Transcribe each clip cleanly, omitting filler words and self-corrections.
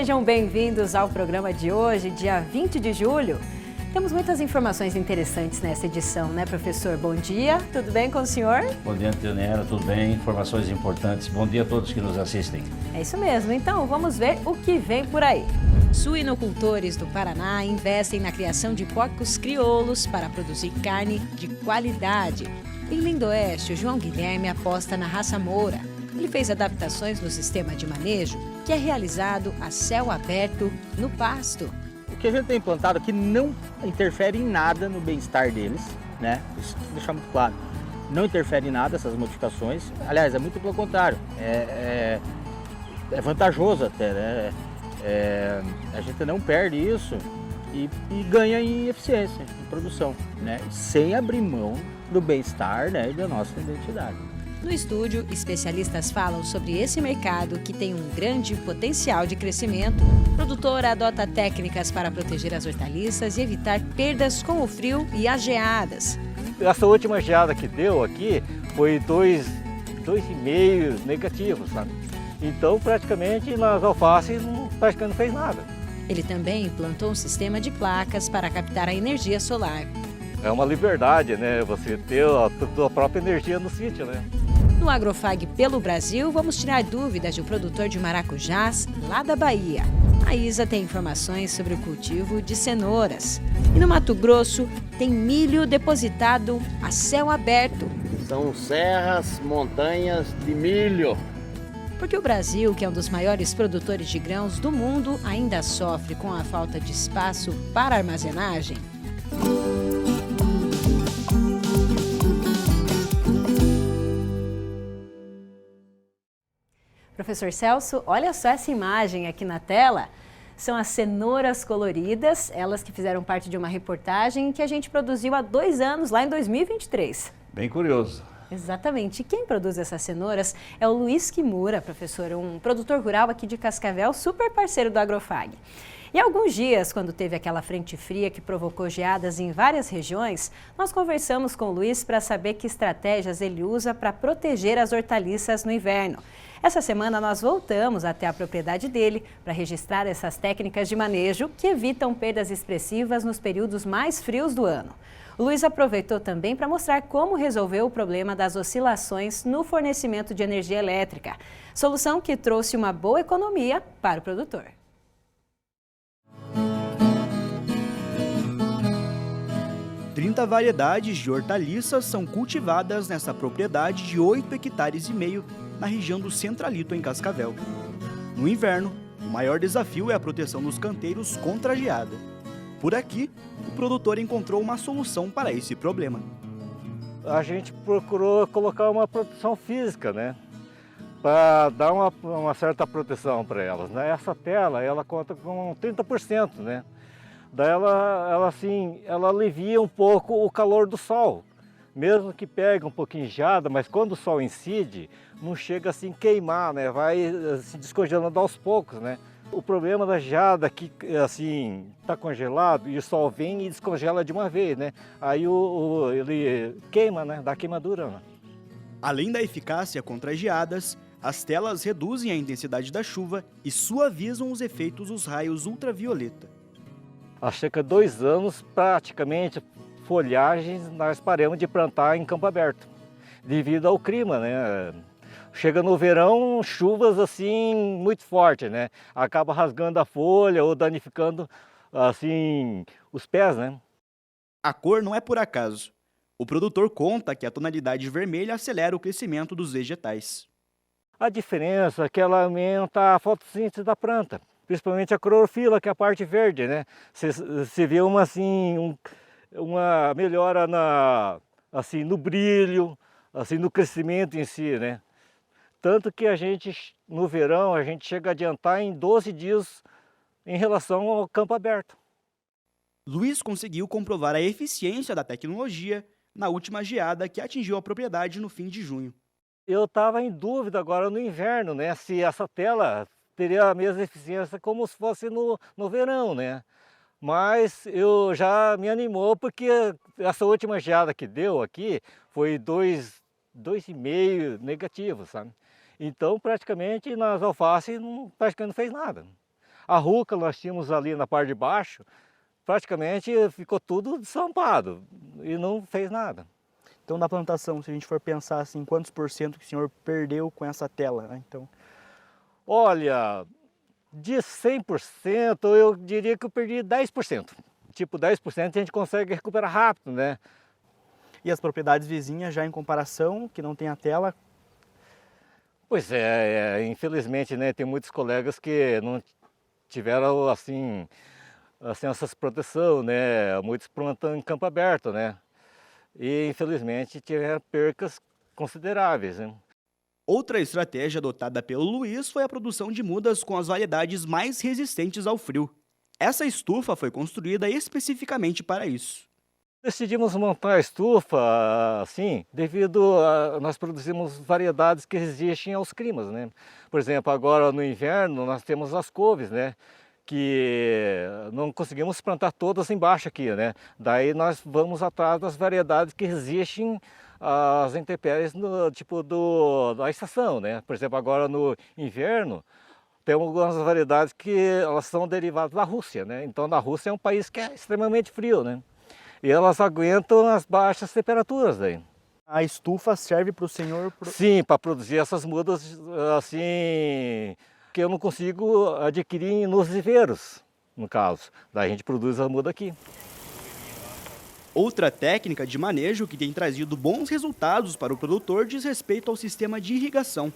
Sejam bem-vindos ao programa de hoje, dia 20 de julho. Temos muitas informações interessantes nessa edição, né, professor? Bom dia, tudo bem com o senhor? Bom dia, Antonella, tudo bem? Informações importantes. Bom dia a todos que nos assistem. É isso mesmo, então vamos ver o que vem por aí. Suinocultores do Paraná investem na criação de porcos crioulos para produzir carne de qualidade. Em Lindoeste, o João Guilherme aposta na raça Moura. Ele fez adaptações no sistema de manejo, que é realizado a céu aberto no pasto. O que a gente tem implantado aqui não interfere em nada no bem-estar deles, né? Isso tem que deixar muito claro. Não interfere em nada essas modificações. Aliás, é muito pelo contrário. É vantajoso até, né? A gente não perde isso e ganha em eficiência, em produção, né? Sem abrir mão do bem-estar, né, e da nossa identidade. No estúdio, especialistas falam sobre esse mercado que tem um grande potencial de crescimento. O produtor adota técnicas para proteger as hortaliças e evitar perdas com o frio e as geadas. Essa última geada que deu aqui foi 2,5 negativos, sabe? Então, praticamente, nas alfaces, praticamente não fez nada. Ele também implantou um sistema de placas para captar a energia solar. É uma liberdade, né? Você ter a tua própria energia no sítio, né? No Agrofag pelo Brasil, vamos tirar dúvidas de um produtor de maracujás lá da Bahia. A Isa tem informações sobre o cultivo de cenouras. E no Mato Grosso, tem milho depositado a céu aberto. São serras, montanhas de milho. Porque o Brasil, que é um dos maiores produtores de grãos do mundo, ainda sofre com a falta de espaço para armazenagem. Professor Celso, olha só essa imagem aqui na tela. São as cenouras coloridas, elas que fizeram parte de uma reportagem que a gente produziu há 2 anos, lá em 2023. Bem curioso. Exatamente. E quem produz essas cenouras é o Luiz Kimura, professor, um produtor rural aqui de Cascavel, super parceiro do Agrofag. E há alguns dias, quando teve aquela frente fria que provocou geadas em várias regiões, nós conversamos com o Luiz para saber que estratégias ele usa para proteger as hortaliças no inverno. Essa semana nós voltamos até a propriedade dele para registrar essas técnicas de manejo que evitam perdas expressivas nos períodos mais frios do ano. O Luiz aproveitou também para mostrar como resolveu o problema das oscilações no fornecimento de energia elétrica, solução que trouxe uma boa economia para o produtor. – 30 variedades de hortaliças são cultivadas nessa propriedade de 8,5 hectares na região do Centralito, em Cascavel. No inverno, o maior desafio é a proteção dos canteiros contra a geada. Por aqui, o produtor encontrou uma solução para esse problema. A gente procurou colocar uma proteção física, né? Para dar uma certa proteção para elas, né? Essa tela, ela conta com 30%, né? Daí ela alivia um pouco o calor do sol, mesmo que pegue um pouquinho de geada, mas quando o sol incide, não chega assim queimar, né? Vai se descongelando aos poucos, né? O problema da geada é que assim está congelado e o sol vem e descongela de uma vez, né? Aí ele queima, né? Dá queimadura, né? Além da eficácia contra as geadas, as telas reduzem a intensidade da chuva e suavizam os efeitos dos raios ultravioleta. Há cerca de 2 anos, praticamente, folhagens nós paramos de plantar em campo aberto, devido ao clima, né? Chega no verão, chuvas assim muito fortes, né? Acaba rasgando a folha ou danificando assim os pés, né? A cor não é por acaso. O produtor conta que a tonalidade vermelha acelera o crescimento dos vegetais. A diferença é que ela aumenta a fotossíntese da planta, principalmente a clorofila, que é a parte verde, né? Você vê uma melhora no brilho, assim, no crescimento em si, né? Tanto que no verão, a gente chega a adiantar em 12 dias em relação ao campo aberto. Luiz conseguiu comprovar a eficiência da tecnologia na última geada que atingiu a propriedade no fim de junho. Eu estava em dúvida agora no inverno, né? Se essa tela teria a mesma eficiência como se fosse no verão, né? Mas eu já me animou porque essa última geada que deu aqui foi 2,5 negativos, sabe? Então praticamente nas alfaces praticamente não fez nada. A rúcula nós tínhamos ali na parte de baixo, praticamente ficou tudo desampado e não fez nada. Então, da plantação, se a gente for pensar assim, quantos por cento que o senhor perdeu com essa tela, né? Então, Olha, de 100%, eu diria que eu perdi 10%. Tipo, 10% a gente consegue recuperar rápido, né? e as propriedades vizinhas já em comparação, que não tem a tela, Pois é, infelizmente, né, tem muitos colegas que não tiveram, assim essas proteção, né? Muitos plantam em campo aberto, né? E, infelizmente, tiveram percas consideráveis, né? outra estratégia adotada pelo Luiz foi a produção de mudas com as variedades mais resistentes ao frio. Essa estufa foi construída especificamente para isso. Decidimos montar a estufa, assim, devido a nós produzimos variedades que resistem aos climas, né? Por exemplo, agora no inverno nós temos as couves, né? Que não conseguimos plantar todas embaixo aqui, né? Daí nós vamos atrás das variedades que resistem às intempéries da estação, né? Por exemplo, agora no inverno tem algumas variedades que elas são derivadas da Rússia, né? Então, na Rússia é um país que é extremamente frio, né? E elas aguentam as baixas temperaturas daí. A estufa serve para o senhor... Sim, para produzir essas mudas assim que eu não consigo adquirir nos viveiros, no caso. Daí a gente produz a muda aqui. Outra técnica de manejo que tem trazido bons resultados para o produtor diz respeito ao sistema de irrigação,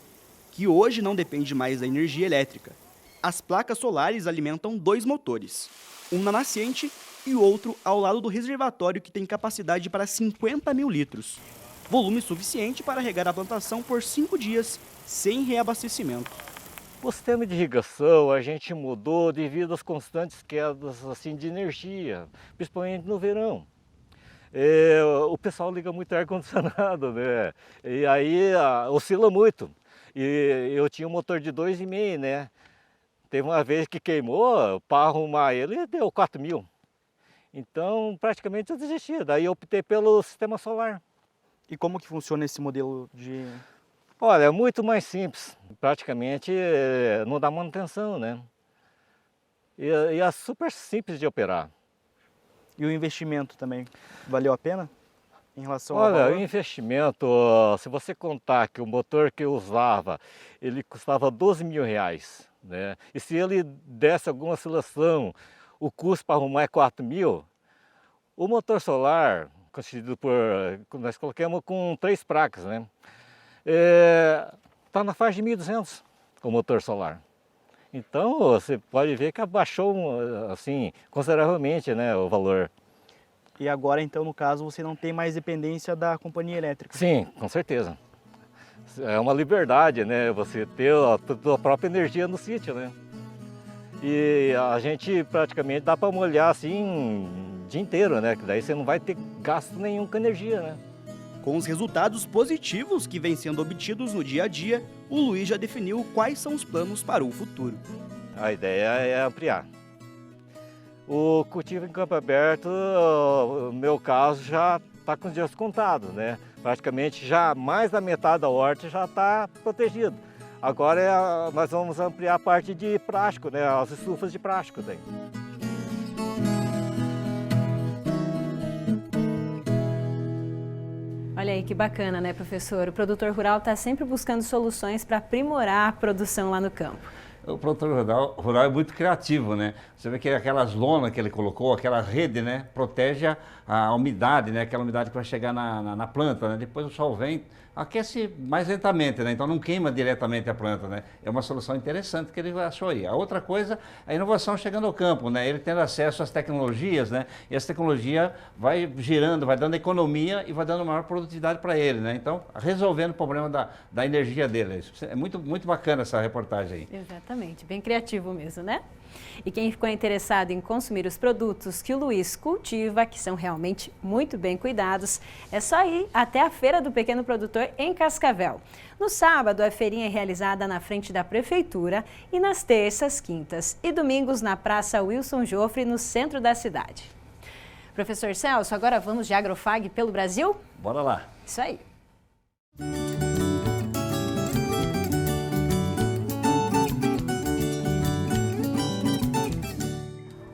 que hoje não depende mais da energia elétrica. As placas solares alimentam 2 motores, um na nascente e o outro ao lado do reservatório, que tem capacidade para 50 mil litros. Volume suficiente para regar a plantação por 5 dias, sem reabastecimento. O sistema de irrigação a gente mudou devido às constantes quedas assim, de energia, principalmente no verão. O pessoal liga muito ar-condicionado, né? E aí oscila muito. E eu tinha um motor de 2,5, né? Teve uma vez que queimou, para arrumar ele deu 4 mil. Então, praticamente eu desisti. Daí eu optei pelo sistema solar. E como que funciona esse modelo de... Olha, é muito mais simples. Praticamente não dá manutenção, né? E é super simples de operar. E o investimento também, valeu a pena? Em relação ao Olha, valor? o investimento, se você contar que o motor que eu usava, ele custava 12 mil reais, né? E se ele desse alguma oscilação, o custo para arrumar é 4 mil, o motor solar, constituído nós colocamos com 3 placas, né? Está na faixa de 1.200 o motor solar. Então você pode ver que abaixou assim, consideravelmente, né, o valor. E agora, então, no caso, você não tem mais dependência da companhia elétrica? Sim, com certeza. É uma liberdade, né, você ter a tua própria energia no sítio, né? E a gente praticamente dá para molhar assim o dia inteiro, né? Que daí você não vai ter gasto nenhum com energia, né? Com os resultados positivos que vêm sendo obtidos no dia a dia, o Luiz já definiu quais são os planos para o futuro. A ideia é ampliar. O cultivo em campo aberto, no meu caso, já está com os dias contados, né? Praticamente já mais da metade da horta já está protegido. Agora nós vamos ampliar a parte de plástico, né? As estufas de plástico daí. Olha aí que bacana, né, professor? O produtor rural está sempre buscando soluções para aprimorar a produção lá no campo. O produtor rural é muito criativo, né? Você vê que aquelas lonas que ele colocou, aquela rede, né? Protege a umidade, né? Aquela umidade que vai chegar na planta, né? Depois o sol vem, aquece mais lentamente, né? Então não queima diretamente a planta, né? É uma solução interessante que ele achou aí. A outra coisa, a inovação chegando ao campo, né? Ele tendo acesso às tecnologias, né? E essa tecnologia vai girando, vai dando economia e vai dando maior produtividade para ele, né? Então, resolvendo o problema da energia dele. Isso é muito bacana essa reportagem aí. Exatamente, bem criativo mesmo, né? E quem ficou interessado em consumir os produtos que o Luiz cultiva, que são realmente muito bem cuidados, é só ir até a Feira do Pequeno Produtor em Cascavel. No sábado, a feirinha é realizada na frente da Prefeitura e nas terças, quintas e domingos na Praça Wilson Joffre, no centro da cidade. Professor Celso, agora vamos de Agrofag pelo Brasil? Bora lá. Isso aí.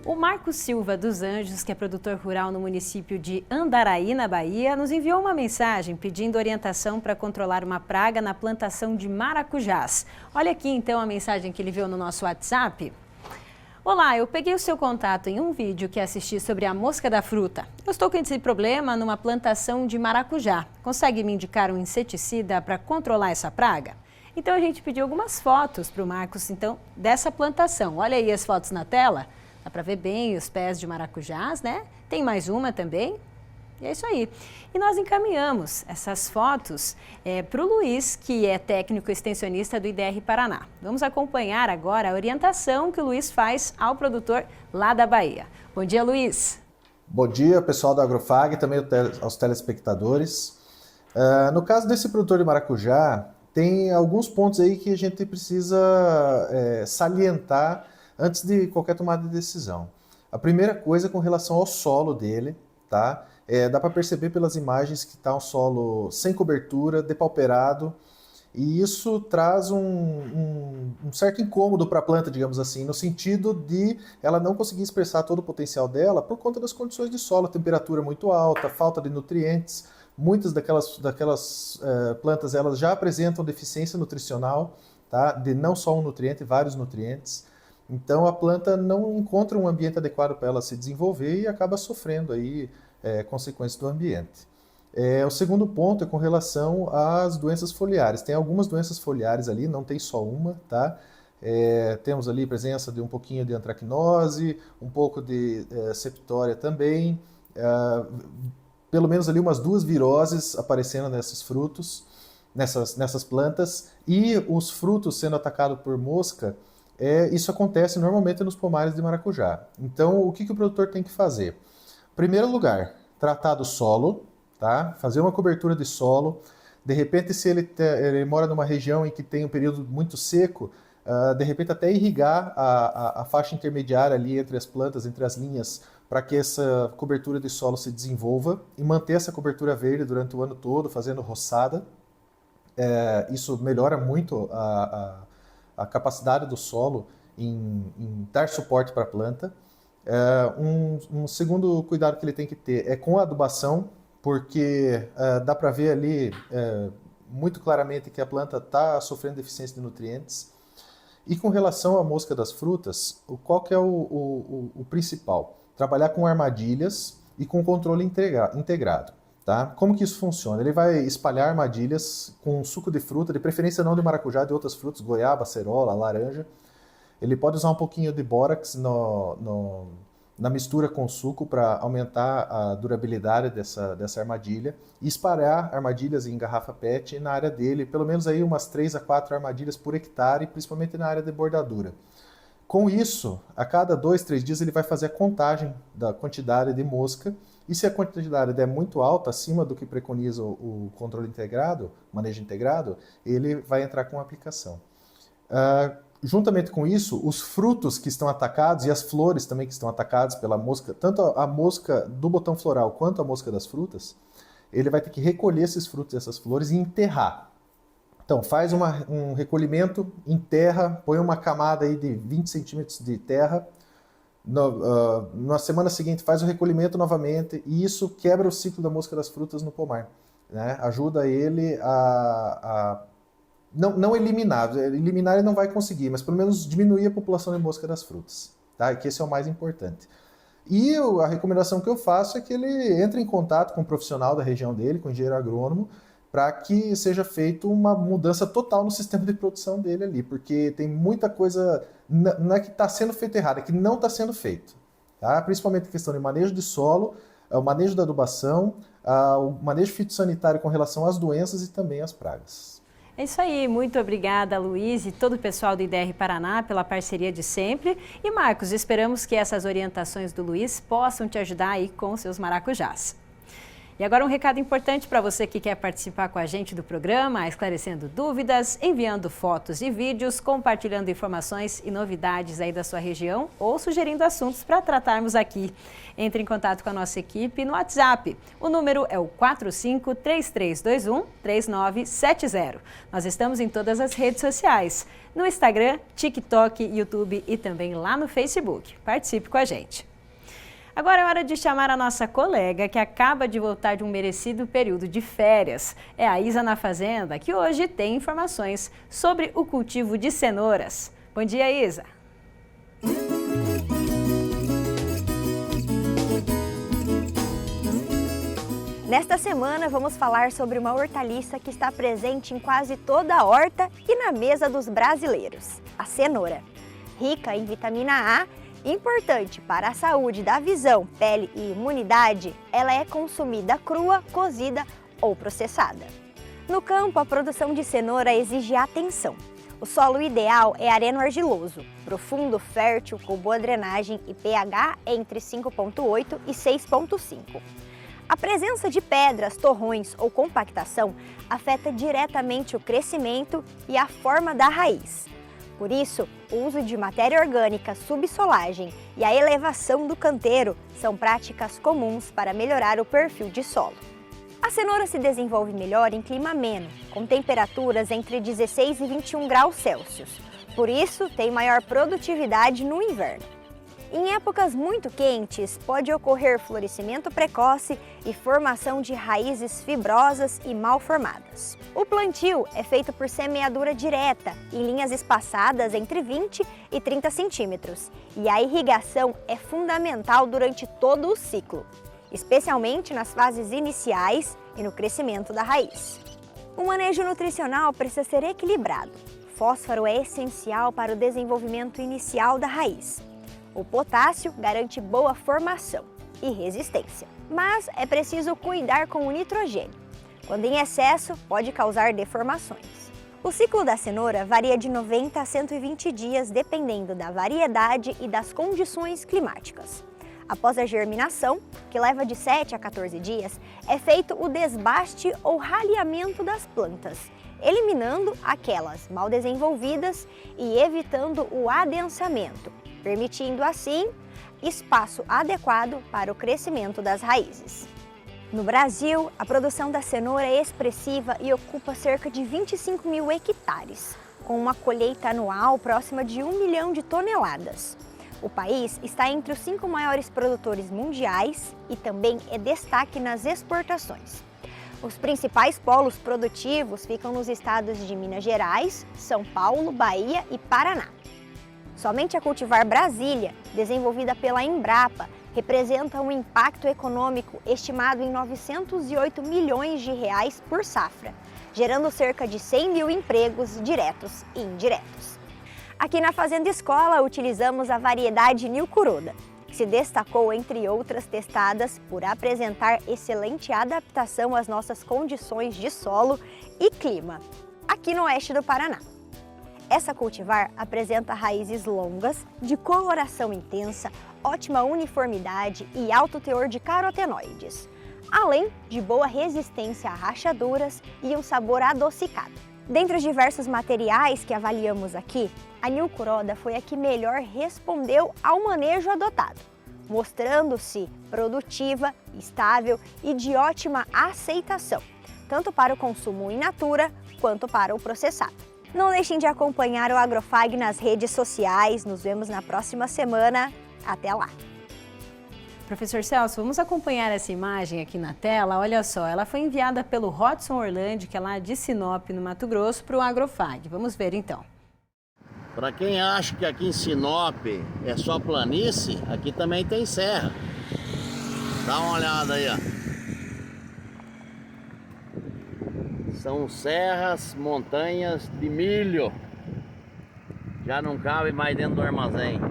O Marcos Silva dos Anjos, que é produtor rural no município de Andaraí, na Bahia, nos enviou uma mensagem pedindo orientação para controlar uma praga na plantação de maracujás. Olha aqui então a mensagem que ele viu no nosso WhatsApp. Olá, eu peguei o seu contato em um vídeo que assisti sobre a mosca da fruta. Eu estou com esse problema numa plantação de maracujá. Consegue me indicar um inseticida para controlar essa praga? Então a gente pediu algumas fotos para o Marcos então, dessa plantação. Olha aí as fotos na tela. Dá para ver bem os pés de maracujás, né? Tem mais uma também. E é isso aí. E nós encaminhamos essas fotos para o Luiz, que é técnico extensionista do IDR Paraná. Vamos acompanhar agora a orientação que o Luiz faz ao produtor lá da Bahia. Bom dia, Luiz. Bom dia, pessoal da Agrofag e também aos telespectadores. No caso desse produtor de maracujá, tem alguns pontos aí que a gente precisa salientar antes de qualquer tomada de decisão. A primeira coisa é com relação ao solo dele, tá? Dá para perceber pelas imagens que está um solo sem cobertura, depauperado, e isso traz um certo incômodo para a planta, digamos assim, no sentido de ela não conseguir expressar todo o potencial dela por conta das condições de solo, temperatura muito alta, falta de nutrientes. Muitas daquelas plantas elas já apresentam deficiência nutricional, tá? De não só um nutriente, vários nutrientes. Então a planta não encontra um ambiente adequado para ela se desenvolver e acaba sofrendo aí consequências do ambiente. O segundo ponto é com relação às doenças foliares. Tem algumas doenças foliares ali, não tem só uma, tá? Temos ali presença de um pouquinho de antracnose, um pouco de septória também, pelo menos ali umas 2 viroses aparecendo nesses frutos, nessas plantas, e os frutos sendo atacados por mosca. Isso acontece normalmente nos pomares de maracujá. Então, o que o produtor tem que fazer? Em primeiro lugar, tratar do solo, tá? Fazer uma cobertura de solo. De repente, se ele mora numa região em que tem um período muito seco, de repente até irrigar a faixa intermediária ali entre as plantas, entre as linhas, para que essa cobertura de solo se desenvolva e manter essa cobertura verde durante o ano todo, fazendo roçada. Isso melhora muito a capacidade do solo em dar suporte para a planta. Um segundo cuidado que ele tem que ter é com a adubação, porque dá para ver ali muito claramente que a planta está sofrendo deficiência de nutrientes. E com relação à mosca das frutas, qual que é o principal? Trabalhar com armadilhas e com controle integrado. Tá? Como que isso funciona? Ele vai espalhar armadilhas com suco de fruta, de preferência não de maracujá, de outras frutas, goiaba, acerola, laranja. Ele pode usar um pouquinho de bórax na mistura com suco para aumentar a durabilidade dessa armadilha e espalhar armadilhas em garrafa PET na área dele, pelo menos aí umas 3 a 4 armadilhas por hectare, principalmente na área de bordadura. Com isso, a cada 2, 3 dias ele vai fazer a contagem da quantidade de mosca. E se a quantidade der muito alta, acima do que preconiza o controle integrado, manejo integrado, ele vai entrar com a aplicação. Juntamente com isso, os frutos que estão atacados e as flores também que estão atacadas pela mosca, tanto a mosca do botão floral quanto a mosca das frutas, ele vai ter que recolher esses frutos e essas flores e enterrar. Então, faz um recolhimento, enterra, põe uma camada aí de 20 centímetros de terra. Na semana seguinte faz o recolhimento novamente e isso quebra o ciclo da mosca das frutas no pomar, né? Ajuda ele a não eliminar ele não vai conseguir, mas pelo menos diminuir a população de mosca das frutas, tá? Que esse é o mais importante. E a recomendação que eu faço é que ele entre em contato com um profissional da região dele, com o engenheiro agrônomo, para que seja feita uma mudança total no sistema de produção dele ali, porque tem muita coisa, não é que está sendo feito errado, é que não está sendo feito. Tá? Principalmente a questão de manejo de solo, o manejo da adubação, o manejo fitossanitário com relação às doenças e também às pragas. É isso aí, muito obrigada, Luiz, e todo o pessoal do IDR Paraná pela parceria de sempre. E Marcos, esperamos que essas orientações do Luiz possam te ajudar aí com os seus maracujás. E agora um recado importante para você que quer participar com a gente do programa, esclarecendo dúvidas, enviando fotos e vídeos, compartilhando informações e novidades aí da sua região ou sugerindo assuntos para tratarmos aqui. Entre em contato com a nossa equipe no WhatsApp. O número é o 4533213970. Nós estamos em todas as redes sociais, no Instagram, TikTok, YouTube e também lá no Facebook. Participe com a gente. Agora é hora de chamar a nossa colega que acaba de voltar de um merecido período de férias. É a Isa na Fazenda, que hoje tem informações sobre o cultivo de cenouras. Bom dia, Isa! Nesta semana vamos falar sobre uma hortaliça que está presente em quase toda a horta e na mesa dos brasileiros, a cenoura. Rica em vitamina A, importante para a saúde da visão, pele e imunidade, ela é consumida crua, cozida ou processada. No campo, a produção de cenoura exige atenção. O solo ideal é areno-argiloso, profundo, fértil, com boa drenagem e pH entre 5,8 e 6,5. A presença de pedras, torrões ou compactação afeta diretamente o crescimento e a forma da raiz. Por isso, o uso de matéria orgânica, subsolagem e a elevação do canteiro são práticas comuns para melhorar o perfil de solo. A cenoura se desenvolve melhor em clima ameno, com temperaturas entre 16 e 21 graus Celsius. Por isso, tem maior produtividade no inverno. Em épocas muito quentes, pode ocorrer florescimento precoce e formação de raízes fibrosas e mal formadas. O plantio é feito por semeadura direta, em linhas espaçadas entre 20 e 30 centímetros, e a irrigação é fundamental durante todo o ciclo, especialmente nas fases iniciais e no crescimento da raiz. O manejo nutricional precisa ser equilibrado. Fósforo é essencial para o desenvolvimento inicial da raiz. O potássio garante boa formação e resistência, mas é preciso cuidar com o nitrogênio. Quando em excesso, pode causar deformações. O ciclo da cenoura varia de 90 a 120 dias, dependendo da variedade e das condições climáticas. Após a germinação, que leva de 7 a 14 dias, é feito o desbaste ou ralhamento das plantas, eliminando aquelas mal desenvolvidas e evitando o adensamento, permitindo assim espaço adequado para o crescimento das raízes. No Brasil, a produção da cenoura é expressiva e ocupa cerca de 25 mil hectares, com uma colheita anual próxima de 1 milhão de toneladas. O país está entre os 5 maiores produtores mundiais e também é destaque nas exportações. Os principais polos produtivos ficam nos estados de Minas Gerais, São Paulo, Bahia e Paraná. Somente a cultivar Brasília, desenvolvida pela Embrapa, representa um impacto econômico estimado em 908 milhões de reais por safra, gerando cerca de 100 mil empregos diretos e indiretos. Aqui na Fazenda Escola utilizamos a variedade New Kuroda, que se destacou entre outras testadas por apresentar excelente adaptação às nossas condições de solo e clima, aqui no oeste do Paraná. Essa cultivar apresenta raízes longas, de coloração intensa, ótima uniformidade e alto teor de carotenoides, além de boa resistência a rachaduras e um sabor adocicado. Dentre os diversos materiais que avaliamos aqui, a New Kuroda foi a que melhor respondeu ao manejo adotado, mostrando-se produtiva, estável e de ótima aceitação, tanto para o consumo in natura quanto para o processado. Não deixem de acompanhar o Agrofag nas redes sociais. Nos vemos na próxima semana. Até lá! Professor Celso, vamos acompanhar essa imagem aqui na tela. Olha só, ela foi enviada pelo Rodson Orlandi, que é lá de Sinop, no Mato Grosso, para o Agrofag. Vamos ver então. Para quem acha que aqui em Sinop é só planície, aqui também tem serra. Dá uma olhada aí, ó. São serras, montanhas de milho. Já não cabe mais dentro do armazém.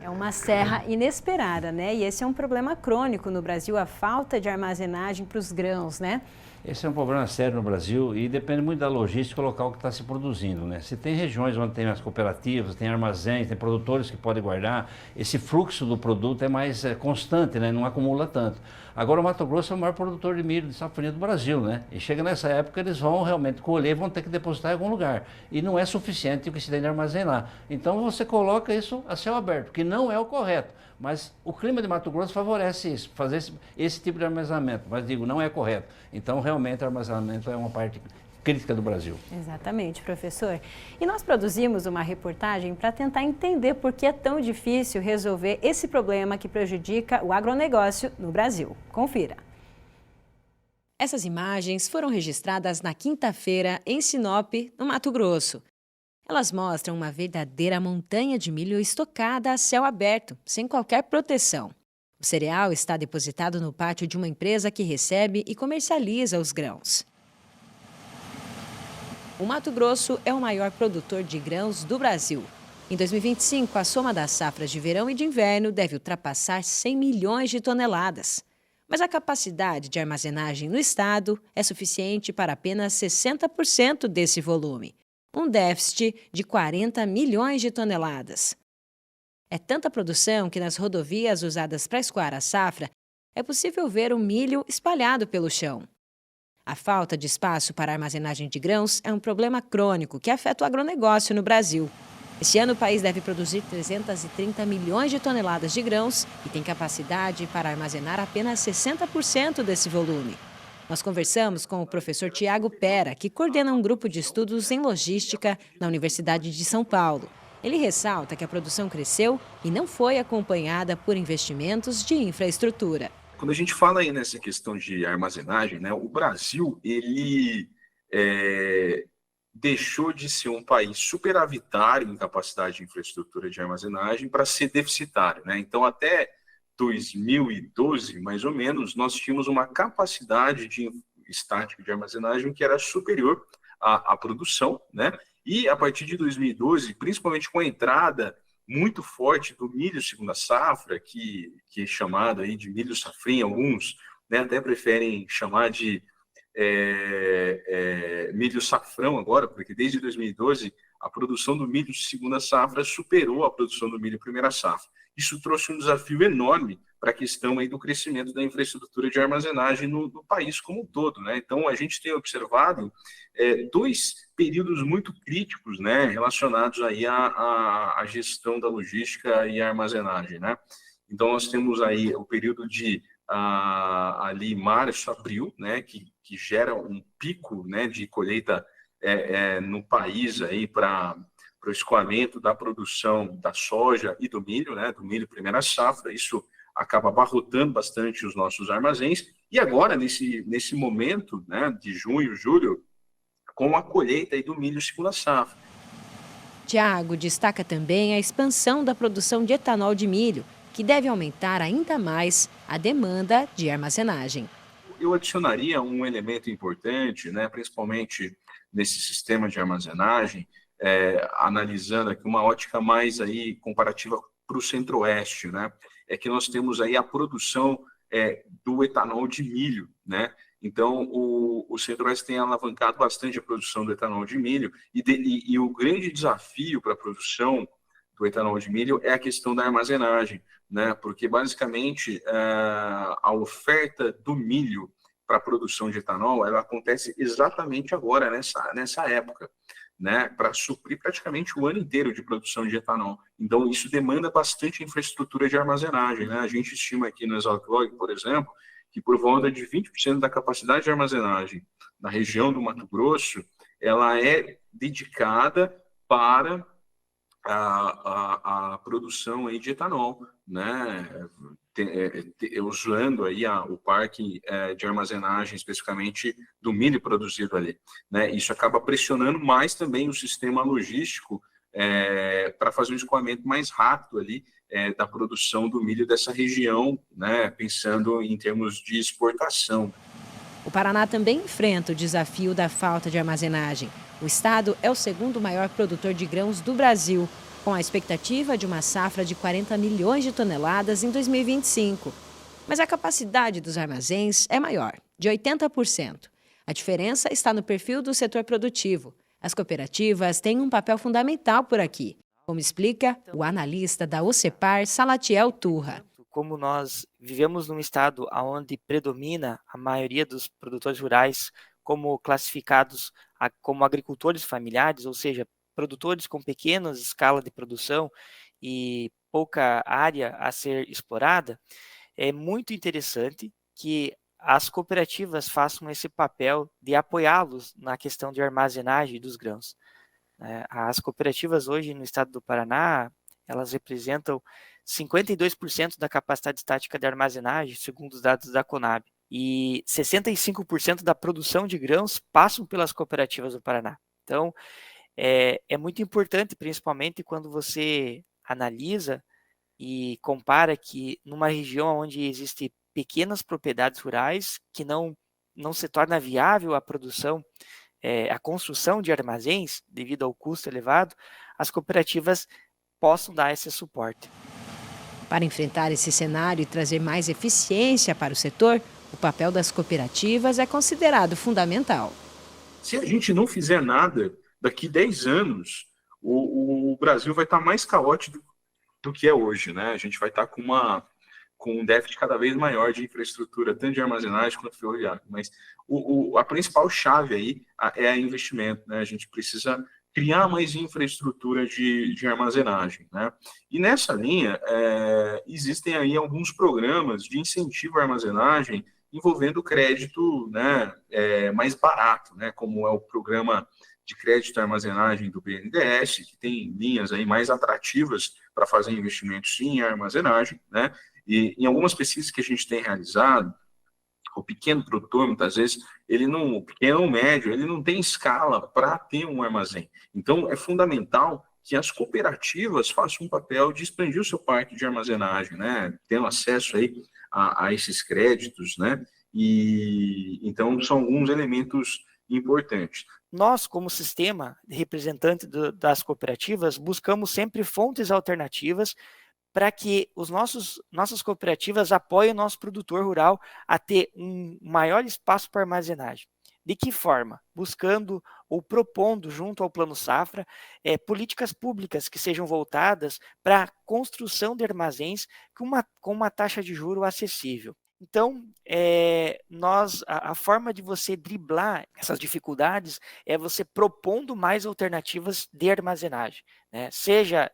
É uma serra inesperada, né? E esse é um problema crônico no Brasil, a falta de armazenagem para os grãos, né? Esse é um problema sério no Brasil e depende muito da logística local que está se produzindo, né? Se tem regiões onde tem as cooperativas, tem armazéns, tem produtores que podem guardar, esse fluxo do produto é mais constante, né? Não acumula tanto. Agora o Mato Grosso é o maior produtor de milho de safrinha do Brasil, né? E chega nessa época eles vão realmente colher e vão ter que depositar em algum lugar. E não é suficiente o que se tem de armazenar. Então você coloca isso a céu aberto, que não é o correto. Mas o clima de Mato Grosso favorece isso, fazer esse tipo de armazenamento. Mas digo, não é correto. Então realmente o armazenamento é uma parte crítica do Brasil. Exatamente, professor. E nós produzimos uma reportagem para tentar entender por que é tão difícil resolver esse problema que prejudica o agronegócio no Brasil. Confira. Essas imagens foram registradas na quinta-feira em Sinop, no Mato Grosso. Elas mostram uma verdadeira montanha de milho estocada a céu aberto, sem qualquer proteção. O cereal está depositado no pátio de uma empresa que recebe e comercializa os grãos. O Mato Grosso é o maior produtor de grãos do Brasil. Em 2025, a soma das safras de verão e de inverno deve ultrapassar 100 milhões de toneladas. Mas a capacidade de armazenagem no estado é suficiente para apenas 60% desse volume, um déficit de 40 milhões de toneladas. É tanta produção que nas rodovias usadas para escoar a safra é possível ver o milho espalhado pelo chão. A falta de espaço para armazenagem de grãos é um problema crônico que afeta o agronegócio no Brasil. Este ano, o país deve produzir 330 milhões de toneladas de grãos e tem capacidade para armazenar apenas 60% desse volume. Nós conversamos com o professor Tiago Pera, que coordena um grupo de estudos em logística na Universidade de São Paulo. Ele ressalta que a produção cresceu e não foi acompanhada por investimentos de infraestrutura. Quando a gente fala aí nessa questão de armazenagem, né, o Brasil, ele deixou de ser um país superavitário em capacidade de infraestrutura de armazenagem para ser deficitário, né? Então, até 2012, mais ou menos, nós tínhamos uma capacidade estática de armazenagem que era superior à produção, né? E a partir de 2012, principalmente com a entrada muito forte do milho segunda safra, que é chamado aí de milho safrinha, alguns, né, até preferem chamar de milho safrão agora, porque desde 2012 a produção do milho segunda safra superou a produção do milho primeira safra. Isso trouxe um desafio enorme para a questão aí do crescimento da infraestrutura de armazenagem no país como um todo, né? Então, a gente tem observado dois períodos muito críticos, né, relacionados aí à gestão da logística e armazenagem, né? Então, nós temos aí o período de ali março, abril, né, que gera um pico, né, de colheita no país aí para o escoamento da produção da soja e do milho, né, do milho primeira safra. Isso acaba abarrotando bastante os nossos armazéns. E agora, nesse momento, né, de junho, julho, com a colheita aí do milho segunda safra. Tiago destaca também a expansão da produção de etanol de milho, que deve aumentar ainda mais a demanda de armazenagem. Eu adicionaria um elemento importante, né, principalmente nesse sistema de armazenagem, analisando aqui uma ótica mais aí comparativa para o centro-oeste, né, é que nós temos aí a produção do etanol de milho, né. Então, o Centro-Oeste tem alavancado bastante a produção do etanol de milho e o grande desafio para a produção do etanol de milho é a questão da armazenagem, né? Porque, basicamente, a oferta do milho para a produção de etanol, ela acontece exatamente agora, nessa época, né? Para suprir praticamente o ano inteiro de produção de etanol. Então, isso demanda bastante infraestrutura de armazenagem, né? A gente estima aqui no ExaltLog, por exemplo, que por volta de 20% da capacidade de armazenagem na região do Mato Grosso, ela é dedicada para a produção aí de etanol, né? Usando aí o parque de armazenagem, especificamente do milho produzido ali, né? Isso acaba pressionando mais também o sistema logístico para fazer um escoamento mais rápido ali da produção do milho dessa região, né? Pensando em termos de exportação. O Paraná também enfrenta o desafio da falta de armazenagem. O estado é o segundo maior produtor de grãos do Brasil, com a expectativa de uma safra de 40 milhões de toneladas em 2025. Mas a capacidade dos armazéns é maior, de 80%. A diferença está no perfil do setor produtivo. As cooperativas têm um papel fundamental por aqui, como explica o analista da OCEPAR, Salatiel Turra. Como nós vivemos num estado onde predomina a maioria dos produtores rurais como classificados como agricultores familiares, ou seja, produtores com pequena escala de produção e pouca área a ser explorada, é muito interessante que as cooperativas façam esse papel de apoiá-los na questão de armazenagem dos grãos. As cooperativas hoje no estado do Paraná, elas representam 52% da capacidade estática de armazenagem, segundo os dados da Conab, e 65% da produção de grãos passam pelas cooperativas do Paraná. Então, é muito importante, principalmente quando você analisa e compara que numa região onde existem pequenas propriedades rurais que não se torna viável a produção, a construção de armazéns devido ao custo elevado, as cooperativas possam dar esse suporte. Para enfrentar esse cenário e trazer mais eficiência para o setor, o papel das cooperativas é considerado fundamental. Se a gente não fizer nada, daqui 10 anos, o Brasil vai estar mais caótico do que é hoje, né? A gente vai estar com um déficit cada vez maior de infraestrutura, tanto de armazenagem quanto ferroviária. Mas a principal chave aí é investimento, né? A gente precisa criar mais infraestrutura de armazenagem, né? E nessa linha, existem aí alguns programas de incentivo à armazenagem envolvendo crédito, né, mais barato, né? Como é o programa de crédito e armazenagem do BNDES, que tem linhas aí mais atrativas para fazer investimentos sim em armazenagem, né? E em algumas pesquisas que a gente tem realizado, o pequeno produtor, muitas vezes, o pequeno ou médio, ele não tem escala para ter um armazém. Então, é fundamental que as cooperativas façam um papel de expandir o seu parque de armazenagem, né? Tendo acesso aí a esses créditos, né? E então, são alguns elementos importantes. Nós, como sistema representante das cooperativas, buscamos sempre fontes alternativas para que nossas cooperativas apoiem o nosso produtor rural a ter um maior espaço para armazenagem. De que forma? Buscando ou propondo, junto ao Plano Safra, políticas públicas que sejam voltadas para a construção de armazéns com uma taxa de juros acessível. Então, a forma de você driblar essas dificuldades é você propondo mais alternativas de armazenagem, né? Seja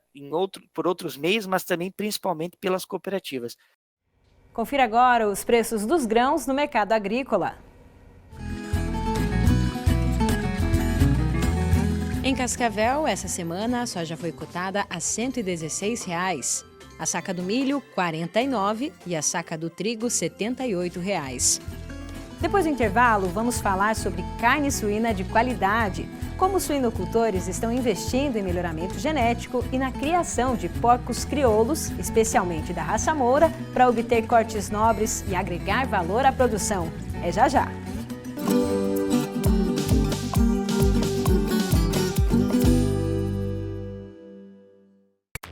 por outros meios, mas também principalmente pelas cooperativas. Confira agora os preços dos grãos no mercado agrícola. Em Cascavel, essa semana, a soja foi cotada a R$ 116. A saca do milho, R$ 49 e a saca do trigo, R$ 78. Depois do intervalo, vamos falar sobre carne suína de qualidade, como os suinocultores estão investindo em melhoramento genético e na criação de porcos crioulos, especialmente da raça moura, para obter cortes nobres e agregar valor à produção. É já já!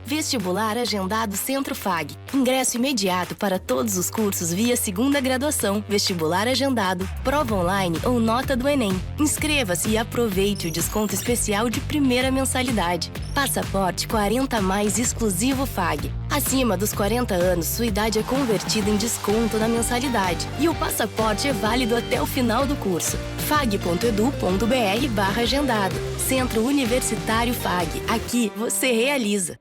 Vestibular Agendado Centro FAG. Ingresso imediato para todos os cursos via segunda graduação, vestibular agendado, prova online ou nota do Enem. Inscreva-se e aproveite o desconto especial de primeira mensalidade. Passaporte 40+ exclusivo FAG. Acima dos 40 anos, sua idade é convertida em desconto na mensalidade. E o passaporte é válido até o final do curso. fag.edu.br/agendado. Centro Universitário FAG. Aqui você realiza.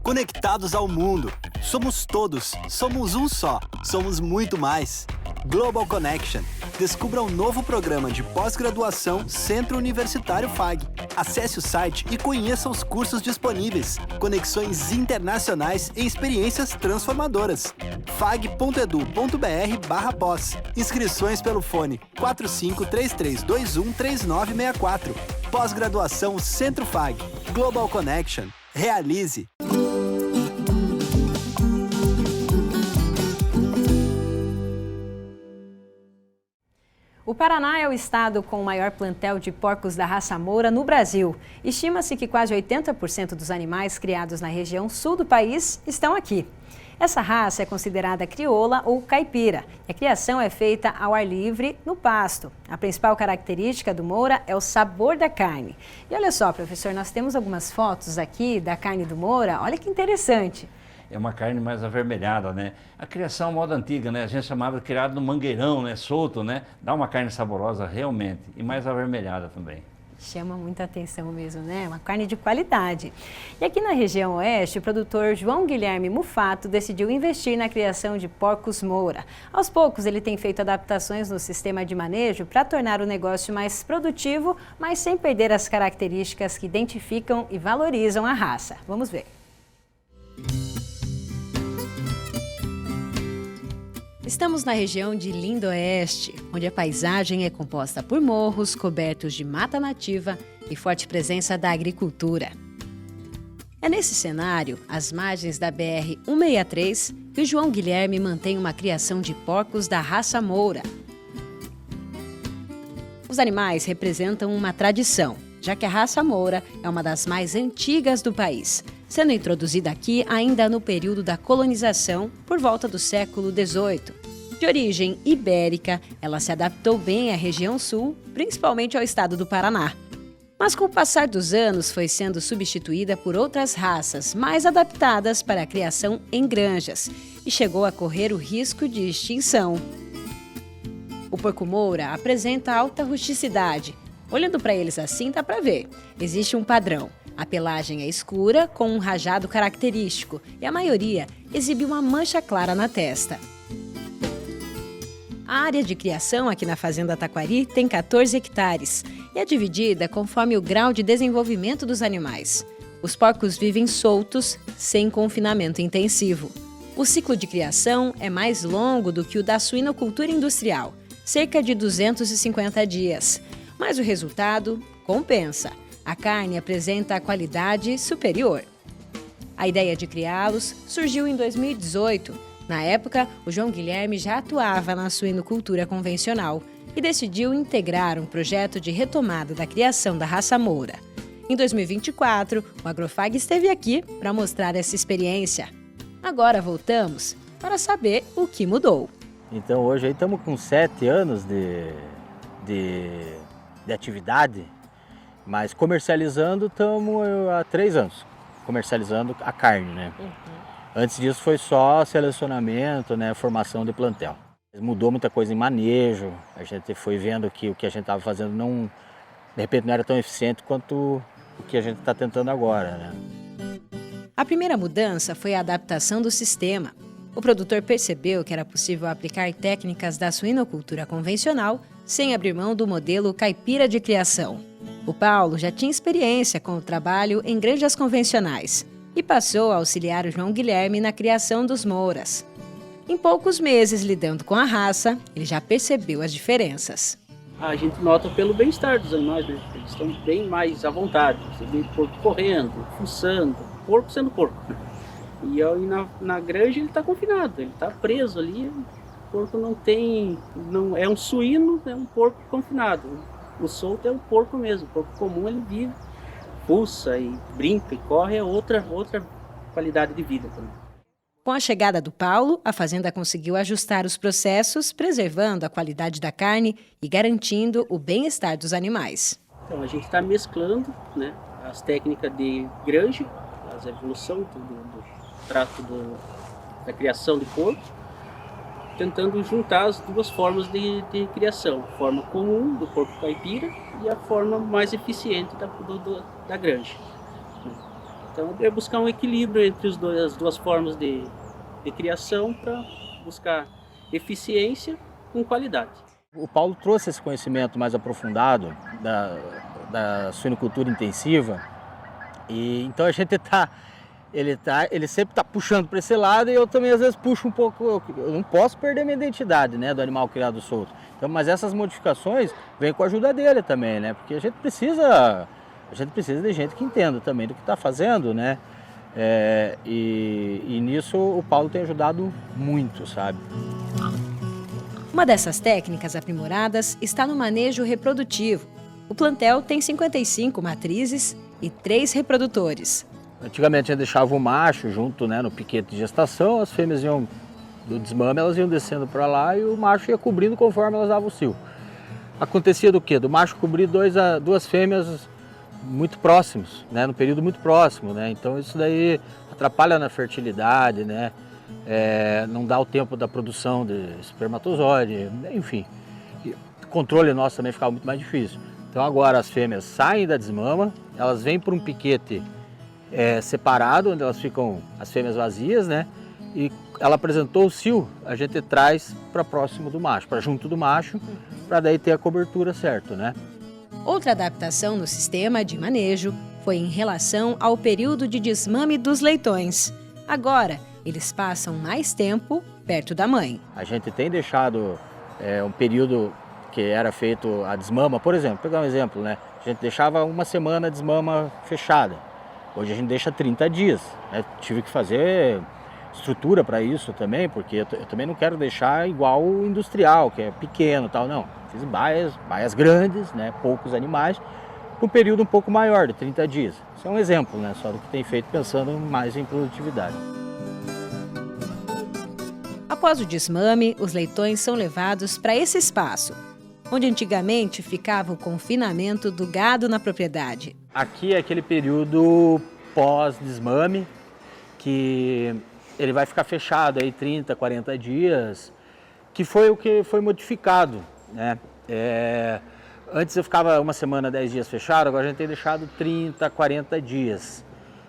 Conectados ao mundo. Somos todos. Somos um só. Somos muito mais. Global Connection. Descubra um novo programa de pós-graduação Centro Universitário FAG. Acesse o site e conheça os cursos disponíveis. Conexões internacionais e experiências transformadoras. fag.edu.br/pós. Inscrições pelo fone 4533213964. Pós-graduação Centro FAG. Global Connection. Realize. O Paraná é o estado com o maior plantel de porcos da raça moura no Brasil. Estima-se que quase 80% dos animais criados na região sul do país estão aqui. Essa raça é considerada crioula ou caipira. E a criação é feita ao ar livre, no pasto. A principal característica do Moura é o sabor da carne. E olha só, professor, nós temos algumas fotos aqui da carne do Moura. Olha que interessante. É uma carne mais avermelhada, né? A criação moda antiga, né? A gente chamava de criado no mangueirão, né? Solto, né? Dá uma carne saborosa realmente e mais avermelhada também. Chama muita atenção mesmo, né? Uma carne de qualidade. E aqui na região oeste, o produtor João Guilherme Mufato decidiu investir na criação de porcos Moura. Aos poucos, ele tem feito adaptações no sistema de manejo para tornar o negócio mais produtivo, mas sem perder as características que identificam e valorizam a raça. Vamos ver. Estamos na região de Lindoeste, onde a paisagem é composta por morros cobertos de mata nativa e forte presença da agricultura. É nesse cenário, às margens da BR-163, que o João Guilherme mantém uma criação de porcos da raça Moura. Os animais representam uma tradição, já que a raça Moura é uma das mais antigas do país, sendo introduzida aqui ainda no período da colonização, por volta do século XVIII. De origem ibérica, ela se adaptou bem à região sul, principalmente ao estado do Paraná. Mas com o passar dos anos foi sendo substituída por outras raças mais adaptadas para a criação em granjas e chegou a correr o risco de extinção. O porco Moura apresenta alta rusticidade. Olhando para eles assim dá para ver, existe um padrão. A pelagem é escura, com um rajado característico, e a maioria exibe uma mancha clara na testa. A área de criação aqui na Fazenda Taquari tem 14 hectares e é dividida conforme o grau de desenvolvimento dos animais. Os porcos vivem soltos, sem confinamento intensivo. O ciclo de criação é mais longo do que o da suinocultura industrial, cerca de 250 dias. Mas o resultado compensa. A carne apresenta a qualidade superior. A ideia de criá-los surgiu em 2018. Na época, o João Guilherme já atuava na suinocultura convencional e decidiu integrar um projeto de retomada da criação da raça Moura. Em 2024, o Agrofag esteve aqui para mostrar essa experiência. Agora voltamos para saber o que mudou. Então hoje aí estamos com 7 anos de atividade, mas comercializando estamos há 3 anos, comercializando a carne, né? Antes disso foi só selecionamento, né, formação de plantel. Mudou muita coisa em manejo, a gente foi vendo que o que a gente estava fazendo de repente não era tão eficiente quanto o que a gente está tentando agora, né? A primeira mudança foi a adaptação do sistema. O produtor percebeu que era possível aplicar técnicas da suinocultura convencional sem abrir mão do modelo caipira de criação. O Paulo já tinha experiência com o trabalho em granjas convencionais e passou a auxiliar o João Guilherme na criação dos Mouras. Em poucos meses lidando com a raça, ele já percebeu as diferenças. A gente nota pelo bem-estar dos animais, né? Eles estão bem mais à vontade. Você vê o porco correndo, fuçando, porco sendo porco. E aí na granja ele está confinado, ele está preso ali. O porco não é um suíno, é um porco confinado. O solto é um porco mesmo, o porco comum ele vive, fuça e brinca e corre, é outra qualidade de vida também. Com a chegada do Paulo, a fazenda conseguiu ajustar os processos, preservando a qualidade da carne e garantindo o bem-estar dos animais. Então a gente está mesclando, né, as técnicas de granja, a evolução do trato da criação de porco, tentando juntar as duas formas de criação, a forma comum do porco caipira e a forma mais eficiente da granja. Então é buscar um equilíbrio entre as duas formas de criação para buscar eficiência com qualidade. O Paulo trouxe esse conhecimento mais aprofundado da suinocultura intensiva e então a gente ele sempre está puxando para esse lado e eu também às vezes puxo um pouco, eu não posso perder minha identidade, né, do animal criado solto. Então, mas essas modificações vêm com a ajuda dele também, né, porque a gente precisa de gente que entenda também do que está fazendo, né, e nisso o Paulo tem ajudado muito, sabe. Uma dessas técnicas aprimoradas está no manejo reprodutivo. O plantel tem 55 matrizes e 3 reprodutores. Antigamente a gente deixava o macho junto, né, no piquete de gestação, as fêmeas iam do desmame, elas iam descendo para lá e o macho ia cobrindo conforme elas davam o cio. Acontecia do quê? Do macho cobrir duas fêmeas muito próximos, né, no período muito próximo, né? Então isso daí atrapalha na fertilidade, né? Não dá o tempo da produção de espermatozoide, enfim. O controle nosso também ficava muito mais difícil. Então agora as fêmeas saem da desmama, elas vêm para um piquete separado, onde elas ficam as fêmeas vazias, né? E ela apresentou o cio, a gente traz para próximo do macho, para junto do macho, para daí ter a cobertura certa, né? Outra adaptação no sistema de manejo foi em relação ao período de desmame dos leitões. Agora, eles passam mais tempo perto da mãe. A gente tem deixado um período que era feito a desmama, por exemplo, pegar um exemplo, né? A gente deixava uma semana a desmama fechada. Hoje a gente deixa 30 dias. Né? Tive que fazer estrutura para isso também, porque eu também não quero deixar igual o industrial, que é pequeno e tal, não. Fiz baias grandes, né? Poucos animais, com um período um pouco maior, de 30 dias. Isso é um exemplo, né? Só do que tem feito pensando mais em produtividade. Após o desmame, os leitões são levados para esse espaço, onde antigamente ficava o confinamento do gado na propriedade. Aqui é aquele período pós-desmame, que ele vai ficar fechado aí 30, 40 dias, que foi o que foi modificado, né? Antes eu ficava uma semana, 10 dias fechado, agora a gente tem deixado 30, 40 dias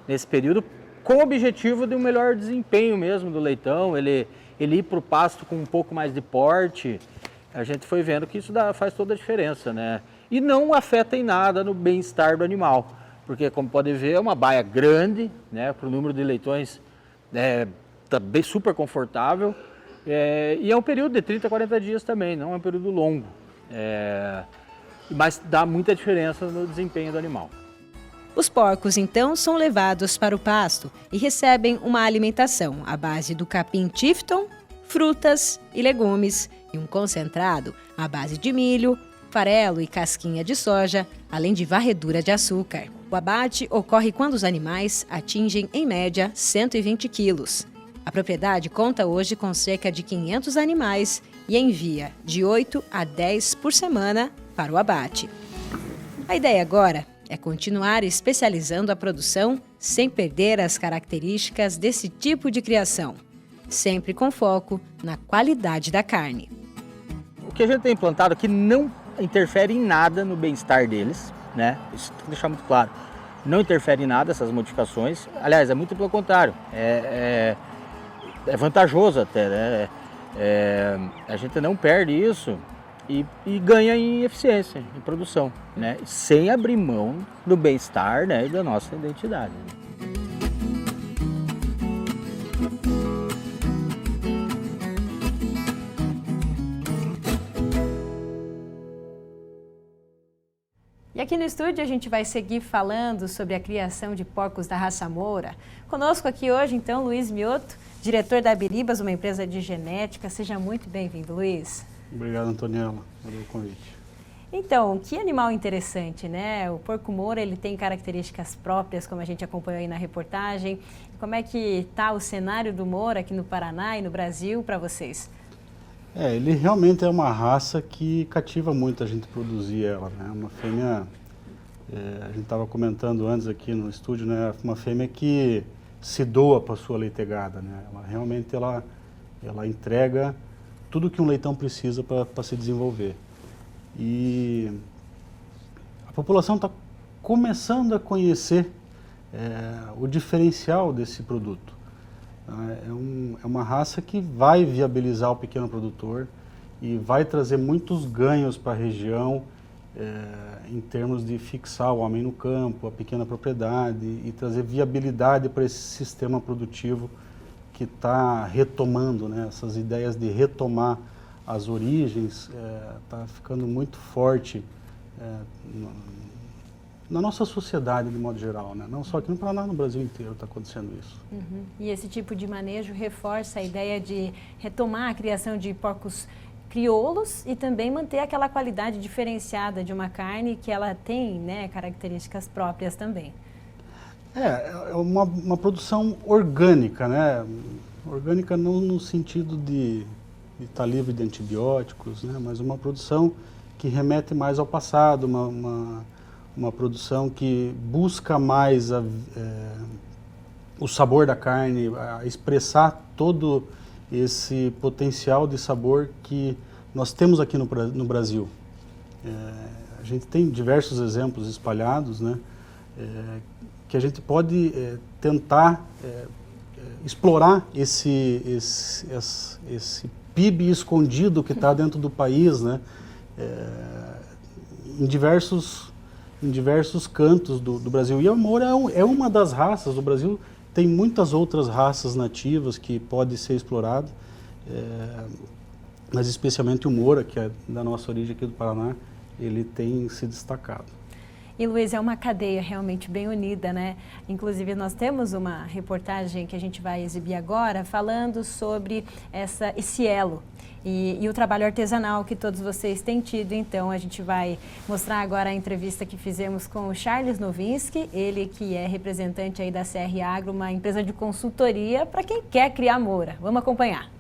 nesse período, com o objetivo de um melhor desempenho mesmo do leitão, ele ir para o pasto com um pouco mais de porte. A gente foi vendo que isso faz toda a diferença, né? E não afeta em nada no bem-estar do animal, porque como pode ver é uma baia grande, né? Para o número de leitões tá bem super confortável, e é um período de 30, 40 dias também, não é um período longo, mas dá muita diferença no desempenho do animal. Os porcos, então, são levados para o pasto e recebem uma alimentação à base do capim Tifton, frutas e legumes e um concentrado à base de milho, farelo e casquinha de soja, além de varredura de açúcar. O abate ocorre quando os animais atingem, em média, 120 quilos. A propriedade conta hoje com cerca de 500 animais e envia de 8 a 10 por semana para o abate. A ideia agora é continuar especializando a produção sem perder as características desse tipo de criação, sempre com foco na qualidade da carne. O que a gente tem implantado aqui não interfere em nada no bem-estar deles, né? Isso tem que deixar muito claro. Não interfere em nada essas modificações. Aliás, é muito pelo contrário. É vantajoso até, né? A gente não perde isso e ganha em eficiência, em produção, né? Sem abrir mão do bem-estar, né? E da nossa identidade. E aqui no estúdio a gente vai seguir falando sobre a criação de porcos da raça Moura. Conosco aqui hoje, então, Luiz Mioto, diretor da Biribas, uma empresa de genética. Seja muito bem-vindo, Luiz. Obrigado, Antoniela, pelo convite. Então, que animal interessante, né? O porco Moura, ele tem características próprias, como a gente acompanhou aí na reportagem. Como é que está o cenário do Moura aqui no Paraná e no Brasil para vocês? Ele realmente é uma raça que cativa muito a gente produzir ela, né? Uma fêmea, a gente estava comentando antes aqui no estúdio, né? Uma fêmea que se doa para sua leitegada, né? Ela realmente ela entrega tudo que um leitão precisa para se desenvolver. E a população está começando a conhecer o diferencial desse produto. É uma raça que vai viabilizar o pequeno produtor e vai trazer muitos ganhos para a região em termos de fixar o homem no campo, a pequena propriedade e trazer viabilidade para esse sistema produtivo que está retomando, né? Essas ideias de retomar as origens está ficando muito forte na nossa sociedade de modo geral, né? Não só aqui no Paraná, no Brasil inteiro está acontecendo isso. Uhum. E esse tipo de manejo reforça a ideia de retomar a criação de porcos crioulos e também manter aquela qualidade diferenciada de uma carne que ela tem, né, características próprias também. É uma produção orgânica, né? Orgânica não no sentido de estar livre de antibióticos, né? Mas uma produção que remete mais ao passado, uma produção que busca mais o sabor da carne, a expressar todo esse potencial de sabor que nós temos aqui no Brasil. A gente tem diversos exemplos espalhados, né? Que a gente pode tentar explorar esse PIB escondido que está dentro do país, né? Em diversos cantos do Brasil. E a Moura é uma das raças. O Brasil tem muitas outras raças nativas que podem ser exploradas, mas especialmente o Moura, que é da nossa origem aqui do Paraná, ele tem se destacado. E, Luiz, é uma cadeia realmente bem unida, né? Inclusive, nós temos uma reportagem que a gente vai exibir agora falando sobre esse elo e o trabalho artesanal que todos vocês têm tido. Então, a gente vai mostrar agora a entrevista que fizemos com o Charles Nowinski, ele que é representante aí da CR Agro, uma empresa de consultoria para quem quer criar Moura. Vamos acompanhar.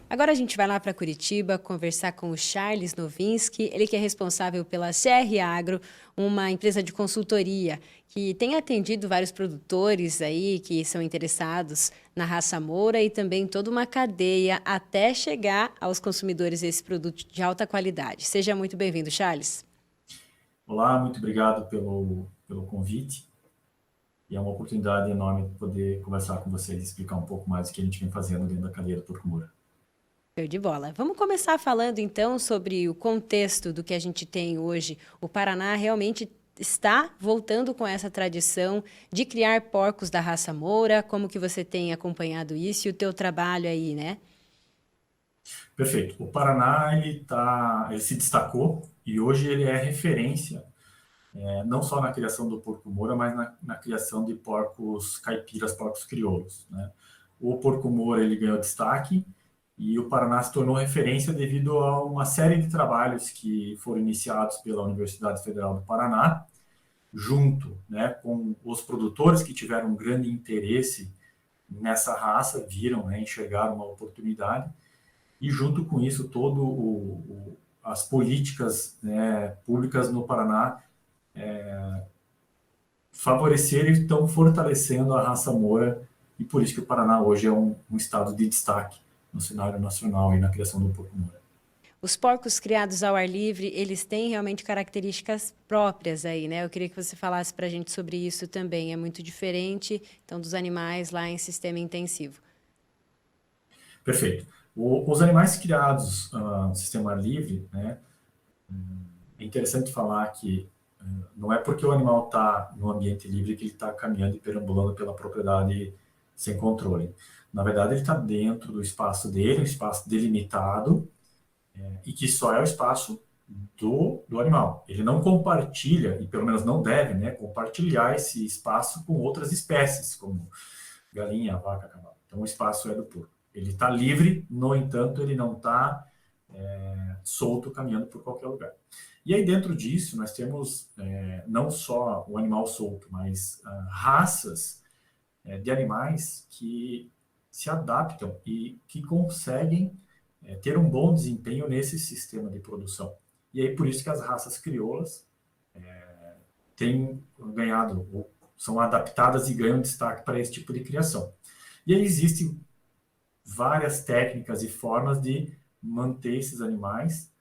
Agora a gente vai lá para Curitiba conversar com o Charles Nowinski, ele que é responsável pela CR Agro, uma empresa de consultoria que tem atendido vários produtores aí que são interessados na raça Moura e também toda uma cadeia até chegar aos consumidores esse produto de alta qualidade. Seja muito bem-vindo, Charles. Olá, muito obrigado pelo convite. E é uma oportunidade enorme poder conversar com vocês e explicar um pouco mais o que a gente vem fazendo dentro da cadeia do Porco Moura. Show de bola. Vamos começar falando então sobre o contexto do que a gente tem hoje. O Paraná realmente está voltando com essa tradição de criar porcos da raça Moura. Como que você tem acompanhado isso e o teu trabalho aí, né? Perfeito. O Paraná ele se destacou e hoje ele é referência, não só na criação do porco Moura, mas na criação de porcos caipiras, porcos crioulos, né? O porco Moura ele ganhou destaque. E o Paraná se tornou referência devido a uma série de trabalhos que foram iniciados pela Universidade Federal do Paraná, junto, né, com os produtores que tiveram um grande interesse nessa raça, viram, né, enxergaram uma oportunidade, e junto com isso, as políticas, né, públicas no Paraná favoreceram e estão fortalecendo a raça Moura, e por isso que o Paraná hoje é um estado de destaque no cenário nacional e na criação do porco Moura. Os porcos criados ao ar livre, eles têm realmente características próprias aí, né? Eu queria que você falasse para a gente sobre isso também. É muito diferente, então, dos animais lá em sistema intensivo. Perfeito. Os animais criados no sistema ar livre, né, é interessante falar que não é porque o animal está no ambiente livre que ele está caminhando e perambulando pela propriedade sem controle. Na verdade, ele está dentro do espaço dele, um espaço delimitado, e que só é o espaço do animal. Ele não compartilha, e pelo menos não deve, né, compartilhar esse espaço com outras espécies, como galinha, vaca, cavalo. Então, o espaço é do porco. Ele está livre, no entanto, ele não está solto, caminhando por qualquer lugar. E aí, dentro disso, nós temos não só o animal solto, mas raças de animais que se adaptam e que conseguem ter um bom desempenho nesse sistema de produção. E aí por isso que as raças crioulas têm ganhado, ou são adaptadas e ganham destaque para esse tipo de criação. E aí existem várias técnicas e formas de manter esses animais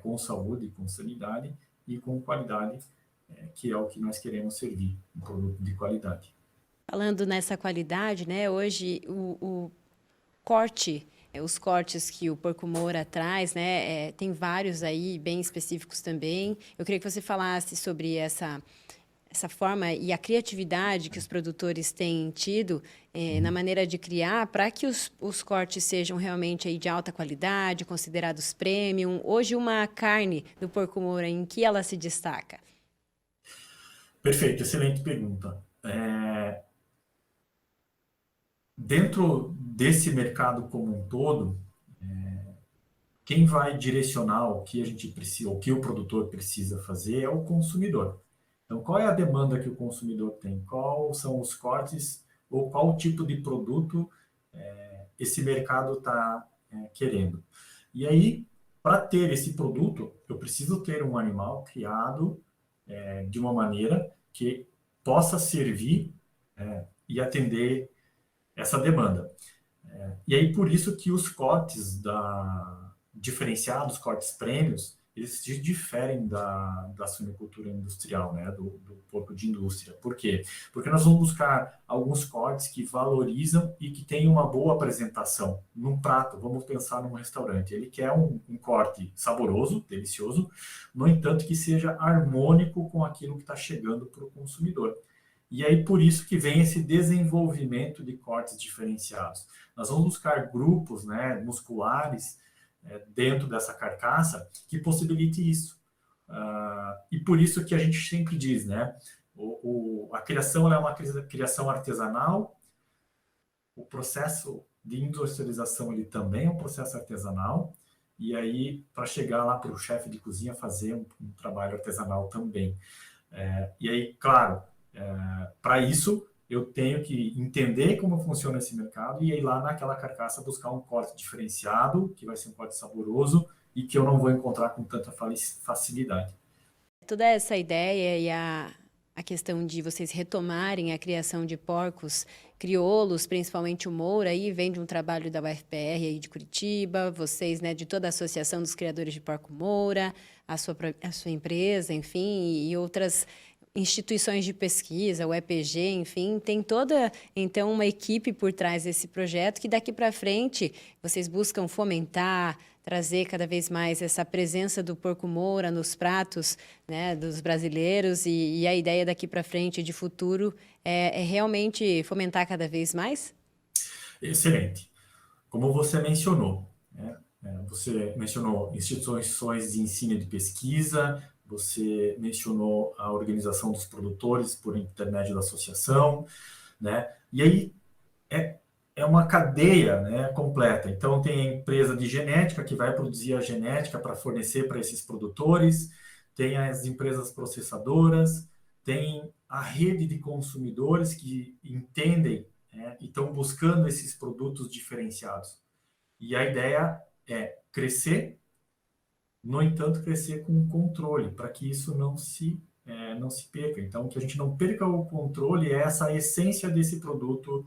com saúde, com sanidade e com qualidade, que é o que nós queremos servir, um produto de qualidade. Falando nessa qualidade, né, hoje o corte, os cortes que o porco Moura traz, né, tem vários aí bem específicos também. Eu queria que você falasse sobre essa forma e a criatividade que os produtores têm tido na maneira de criar para que os cortes sejam realmente aí de alta qualidade, considerados premium. Hoje uma carne do porco Moura, em que ela se destaca? Perfeito, excelente pergunta. Dentro desse mercado como um todo, quem vai direcionar o que a gente precisa, o que o produtor precisa fazer é o consumidor. Então, qual é a demanda que o consumidor tem? Quais são os cortes ou qual tipo de produto esse mercado está querendo? E aí, para ter esse produto, eu preciso ter um animal criado de uma maneira que possa servir e atender essa demanda. E aí, por isso que os cortes diferenciados, cortes prêmios, eles se diferem da suinocultura industrial, né, do porco de indústria. Por quê? Porque nós vamos buscar alguns cortes que valorizam e que têm uma boa apresentação num prato. Vamos pensar num restaurante. Ele quer um corte saboroso, delicioso, no entanto que seja harmônico com aquilo que está chegando para o consumidor. E aí, por isso que vem esse desenvolvimento de cortes diferenciados. Nós vamos buscar grupos, né, musculares dentro dessa carcaça que possibilite isso. E por isso que a gente sempre diz, né, a criação é uma criação artesanal, o processo de industrialização ele também é um processo artesanal, e aí para chegar lá para o chefe de cozinha fazer um trabalho artesanal também. E aí, claro, para isso eu tenho que entender como funciona esse mercado e ir lá naquela carcaça buscar um corte diferenciado, que vai ser um corte saboroso e que eu não vou encontrar com tanta facilidade. Toda essa ideia e a questão de vocês retomarem a criação de porcos crioulos, principalmente o Moura, aí vem de um trabalho da UFPR aí de Curitiba, vocês, né, de toda a Associação dos Criadores de Porco Moura, a sua empresa, enfim, e outras instituições de pesquisa, o EPG, enfim, tem toda, então, uma equipe por trás desse projeto que daqui para frente vocês buscam fomentar, trazer cada vez mais essa presença do porco moura nos pratos, né, dos brasileiros e a ideia daqui para frente, de futuro, é realmente fomentar cada vez mais? Excelente. Como você mencionou, né, você mencionou instituições de ensino e de pesquisa, você mencionou a organização dos produtores por intermédio da associação, né? E aí é uma cadeia, né, completa. Então tem a empresa de genética que vai produzir a genética para fornecer para esses produtores, tem as empresas processadoras, tem a rede de consumidores que entendem, né, e estão buscando esses produtos diferenciados. E a ideia é crescer, no entanto, crescer com controle, para que isso não se perca. Então, que a gente não perca o controle é essa essência desse produto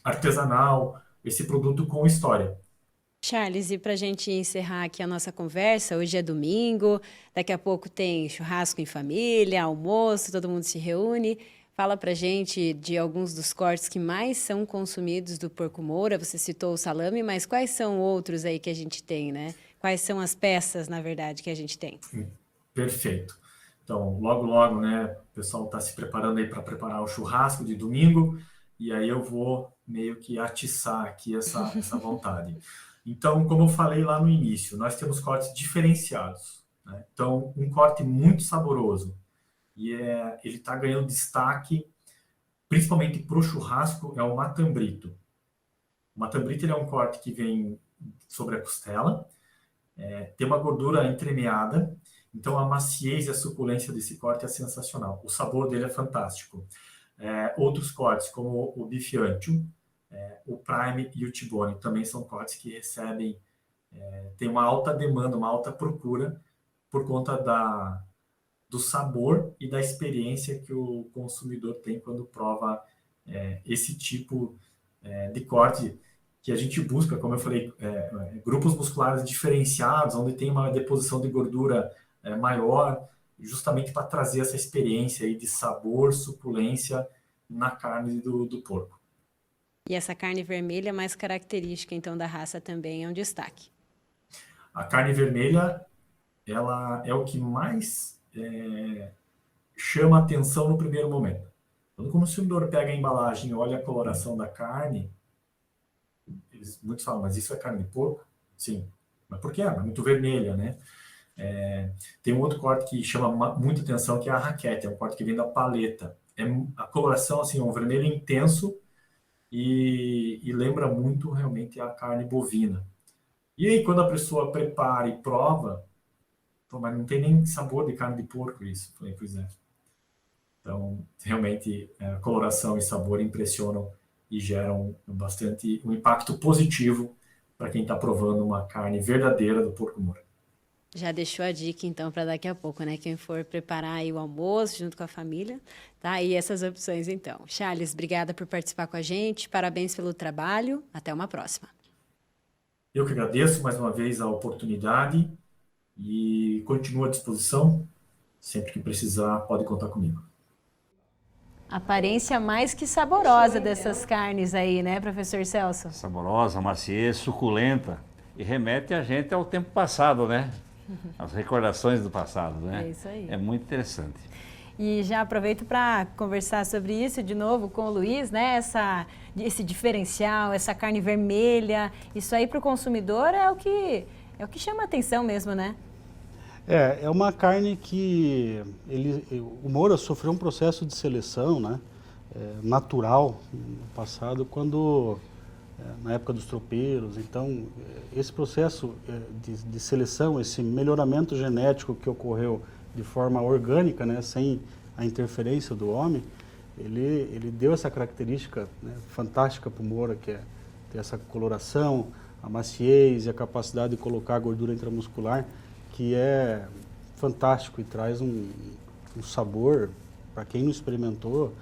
artesanal, esse produto com história. Charles, e para a gente encerrar aqui a nossa conversa, hoje é domingo, daqui a pouco tem churrasco em família, almoço, todo mundo se reúne. Fala para a gente de alguns dos cortes que mais são consumidos do porco moura. Você citou o salame, mas quais são outros aí que a gente tem, né? Quais são as peças, na verdade, que a gente tem? Perfeito. Então, logo, né, o pessoal está se preparando aí para preparar o churrasco de domingo, e aí eu vou meio que atiçar aqui essa vontade. Então, como eu falei lá no início, nós temos cortes diferenciados, né? Então, um corte muito saboroso, e ele está ganhando destaque, principalmente para o churrasco, é o matambrito. O matambrito ele é um corte que vem sobre a costela, tem uma gordura entremeada, então a maciez e a suculência desse corte é sensacional. O sabor dele é fantástico. Outros cortes, como o bife ancho, o prime e o T-bone, também são cortes que recebem, tem uma alta demanda, uma alta procura, por conta do sabor e da experiência que o consumidor tem quando prova esse tipo de corte, que a gente busca, como eu falei, grupos musculares diferenciados, onde tem uma deposição de gordura maior, justamente para trazer essa experiência aí de sabor, suculência na carne do porco. E essa carne vermelha mais característica, então, da raça também é um destaque. A carne vermelha, ela é o que mais chama atenção no primeiro momento. Quando o consumidor pega a embalagem e olha a coloração da carne, muitos falam, mas isso é carne de porco? Sim. Mas por quê? É muito vermelha, né? Tem um outro corte que chama muita atenção, que é a raquete, é um corte que vem da paleta. A coloração, assim, é um vermelho intenso e lembra muito realmente a carne bovina. E aí, quando a pessoa prepara e prova, Pô, mas não tem nem sabor de carne de porco isso. Falei, pois é. Então, realmente, a coloração e sabor impressionam e geram bastante um impacto positivo para quem está provando uma carne verdadeira do porco moura. Já deixou a dica, então, para daqui a pouco, né? Quem for preparar aí o almoço junto com a família, tá aí essas opções, então. Charles, obrigada por participar com a gente, parabéns pelo trabalho, até uma próxima. Eu que agradeço mais uma vez a oportunidade e continuo à disposição. Sempre que precisar, pode contar comigo. Aparência mais que saborosa dessas carnes aí, né, professor Celso? Saborosa, maciez, suculenta e remete a gente ao tempo passado, né? As recordações do passado, né? É isso aí. É muito interessante. E já aproveito para conversar sobre isso de novo com o Luiz, né? Esse diferencial, essa carne vermelha, isso aí para o consumidor é o que chama a atenção mesmo, né? É uma carne que o Moura sofreu um processo de seleção, né? Natural no passado, quando na época dos tropeiros. Então, esse processo de seleção, esse melhoramento genético que ocorreu de forma orgânica, né, sem a interferência do homem, ele deu essa característica, né, fantástica para o Moura, que é ter essa coloração, a maciez e a capacidade de colocar a gordura intramuscular, que é fantástico e traz um sabor, para quem não experimentou,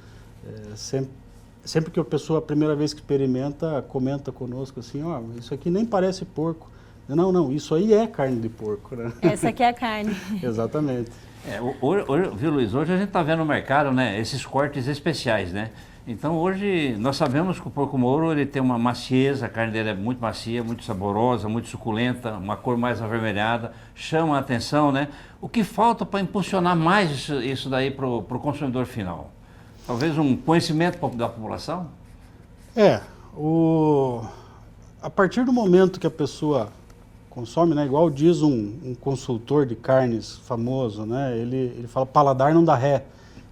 sempre que a pessoa, a primeira vez que experimenta, comenta conosco assim, ó, isso aqui nem parece porco. Não, isso aí é carne de porco, né? Essa aqui é a carne. Exatamente. Hoje, viu, Luiz, hoje a gente está vendo no mercado, né, esses cortes especiais, né? Então hoje nós sabemos que o porco mouro ele tem uma maciez, a carne dele é muito macia, muito saborosa, muito suculenta, uma cor mais avermelhada, chama a atenção, né? O que falta para impulsionar mais isso daí para o consumidor final? Talvez um conhecimento da população? A partir do momento que a pessoa consome, né, igual diz um consultor de carnes famoso, né, ele fala, paladar não dá ré.